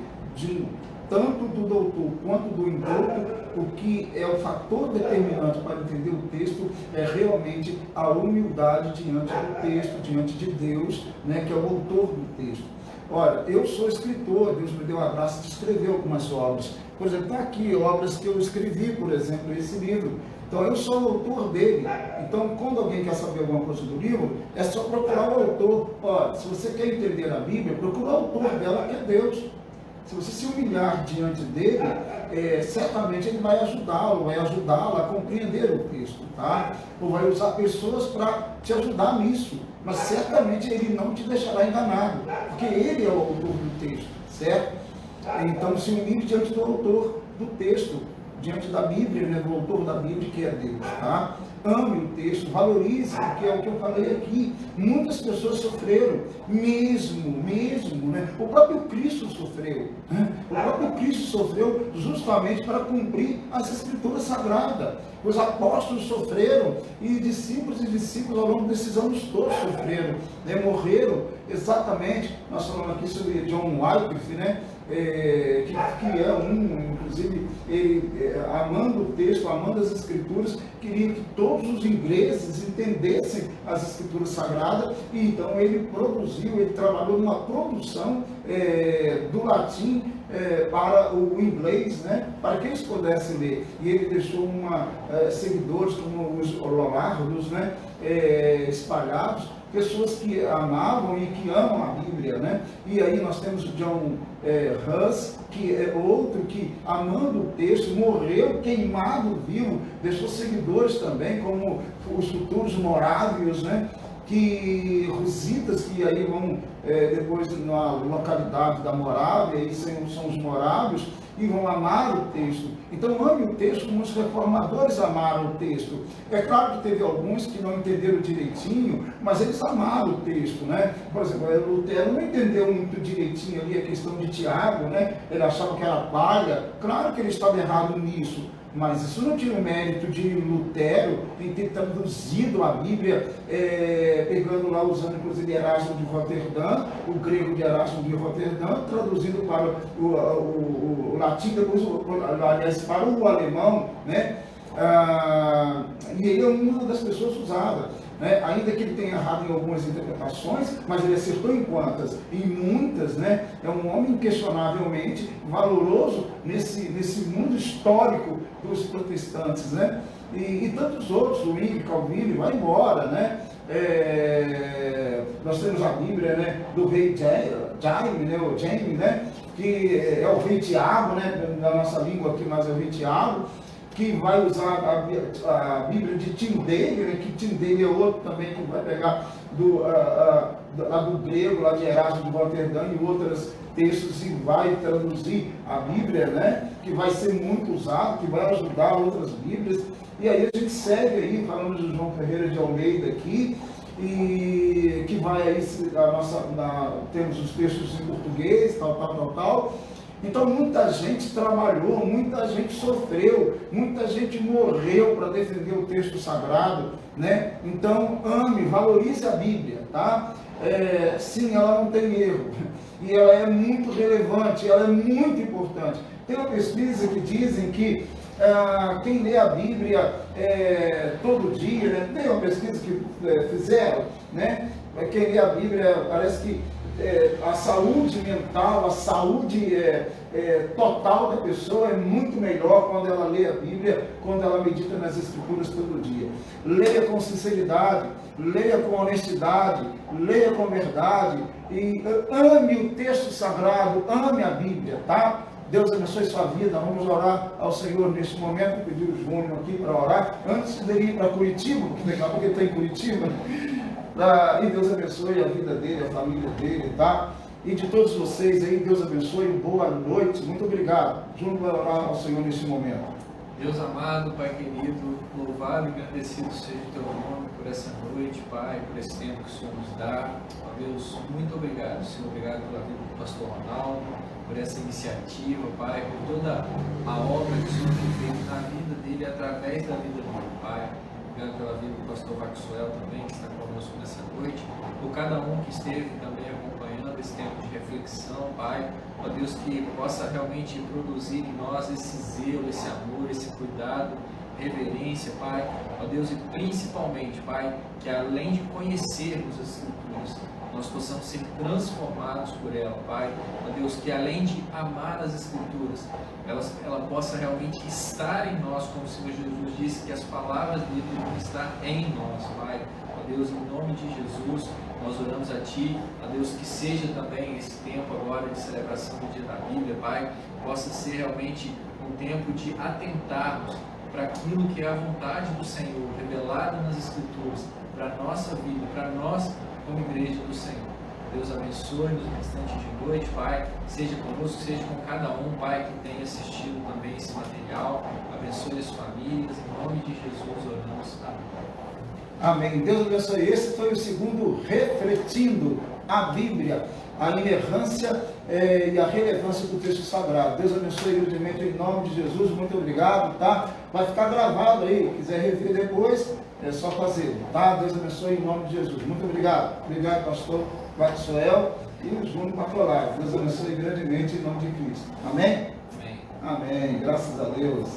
tanto do doutor quanto do indouto. O que é o fator determinante para entender o texto é realmente a humildade diante do texto, diante de Deus, né, que é o autor do texto. Olha, eu sou escritor, Deus me deu a graça de escrever algumas obras. Por exemplo, está aqui obras que eu escrevi, por exemplo, esse livro. Então, eu sou o autor dele. Então, quando alguém quer saber alguma coisa do livro, é só procurar o autor. Olha, se você quer entender a Bíblia, procura o autor dela, que é Deus. Se você se humilhar diante dele, certamente ele vai ajudá-la a compreender o texto, tá? Ou vai usar pessoas para te ajudar nisso, mas certamente ele não te deixará enganado, porque ele é o autor do texto, certo? Então se humilhe diante do autor do texto, diante da Bíblia, né, do autor da Bíblia, que é Deus, tá? Ame o texto, valorize, porque é o que eu falei aqui. Muitas pessoas sofreram, mesmo, né? O próprio Cristo sofreu, né? O próprio Cristo sofreu justamente para cumprir as Escrituras Sagradas. Os apóstolos sofreram e discípulos ao longo desses anos todos sofreram, né? Morreram exatamente. Nós falamos aqui sobre John Wycliffe, né? Que é inclusive, ele, amando o texto, amando as Escrituras, queria que todos os ingleses entendessem as Escrituras Sagradas, e então ele trabalhou numa produção do latim para o inglês, né, para que eles pudessem ler. E ele deixou seguidores como os Lollardos, né, espalhados, pessoas que amavam e que amam a Bíblia, né? E aí nós temos o John Huss, que é outro que, amando o texto, morreu queimado vivo, deixou seguidores também, como os futuros morávios, né? Rusitas, que aí vão depois na localidade da Morávia, aí são os morávios, e vão amar o texto. Então ame o texto como os reformadores amaram o texto. É claro que teve alguns que não entenderam direitinho, mas eles amaram o texto, né? Por exemplo, Lutero não entendeu muito direitinho ali a questão de Tiago, né? Ele achava que era palha. Claro que ele estava errado nisso, mas isso não tira o mérito de Lutero em ter traduzido a Bíblia, pegando lá, usando inclusive Erasmo de Roterdã, o grego de Erasmo de Roterdã, traduzindo para o latim, depois, aliás, para o alemão, né? E ele é uma das pessoas usadas, né? Ainda que ele tenha errado em algumas interpretações, mas ele acertou em quantas? Em muitas, né? É um homem inquestionavelmente valoroso nesse mundo histórico dos protestantes, né? E tantos outros, o Zwingli, Calvino, vai embora, né? Nós temos a Bíblia, né, do rei Jaime, né, o Jaime, né, que é o rei Tiago, né, na nossa língua aqui, mas é o rei Tiago, que vai usar a Bíblia de Tyndale, né, que Tyndale é outro também que vai pegar do grego, lá de Erasmo de Roterdã e outros textos e vai traduzir a Bíblia, né, que vai ser muito usado, que vai ajudar outras Bíblias. E aí a gente segue aí, falando de João Ferreira de Almeida aqui, e que vai aí, temos os textos em português, tal. Então muita gente trabalhou, muita gente sofreu, muita gente morreu para defender o texto sagrado, né? Então ame, valorize a Bíblia, tá? Sim, ela não tem erro, e ela é muito relevante, ela é muito importante. Tem uma pesquisa que dizem que quem lê a Bíblia todo dia, né? Tem uma pesquisa que fizeram, né? Quem lê a Bíblia, parece que a saúde mental, a saúde total da pessoa é muito melhor quando ela lê a Bíblia, quando ela medita nas Escrituras todo dia. Leia com sinceridade, leia com honestidade, leia com verdade e ame o texto sagrado, ame a Bíblia, tá? Deus abençoe sua vida. Vamos orar ao Senhor neste momento. Vou pedir o Júnior aqui para orar. Antes de ir para Curitiba, porque daqui a pouco ele está em Curitiba. E Deus abençoe a vida dele, a família dele, tá? E de todos vocês aí, Deus abençoe. Boa noite. Muito obrigado. Júnior vai orar ao Senhor neste momento. Deus amado, Pai querido, louvado e agradecido seja o Teu nome por essa noite, Pai, por esse tempo que o Senhor nos dá. Ó Deus, muito obrigado, Senhor. Obrigado pela vida do pastor Ronaldo, por essa iniciativa, Pai, por toda a obra que o Senhor tem feito na vida dele, através da vida dele, Pai. Obrigado pela vida do pastor Maxwell também, que está conosco nessa noite, por cada um que esteve também acompanhando esse tempo de reflexão, Pai. Ó Deus, que possa realmente produzir em nós esse zelo, esse amor, esse cuidado, reverência, Pai. Ó Deus, e principalmente, Pai, que além de conhecermos as Escrituras, nós possamos ser transformados por ela, Pai. Ó Deus, que além de amar as Escrituras, ela possa realmente estar em nós, como o Senhor Jesus disse, que as palavras dele devem estar em nós, Pai. Ó Deus, em nome de Jesus, nós oramos a Ti, ó Deus, que seja também esse tempo agora de celebração do Dia da Bíblia, Pai, possa ser realmente um tempo de atentarmos para aquilo que é a vontade do Senhor, revelada nas Escrituras, para a nossa vida, para nós como igreja do Senhor. Deus abençoe-nos no restante de noite, Pai, seja conosco, seja com cada um, Pai, que tenha assistido também esse material, abençoe as famílias, em nome de Jesus oramos, amém. Amém. Deus abençoe. Esse foi o segundo Refletindo a Bíblia, a inerrância e a relevância do texto sagrado. Deus abençoe grandemente em nome de Jesus. Muito obrigado, tá? Vai ficar gravado aí. Quiser rever depois, é só fazer, tá? Deus abençoe em nome de Jesus. Muito obrigado. Obrigado, pastor Maxwell e o Júnior Macrolai. Deus abençoe grandemente em nome de Cristo. Amém? Amém. Amém. Graças a Deus.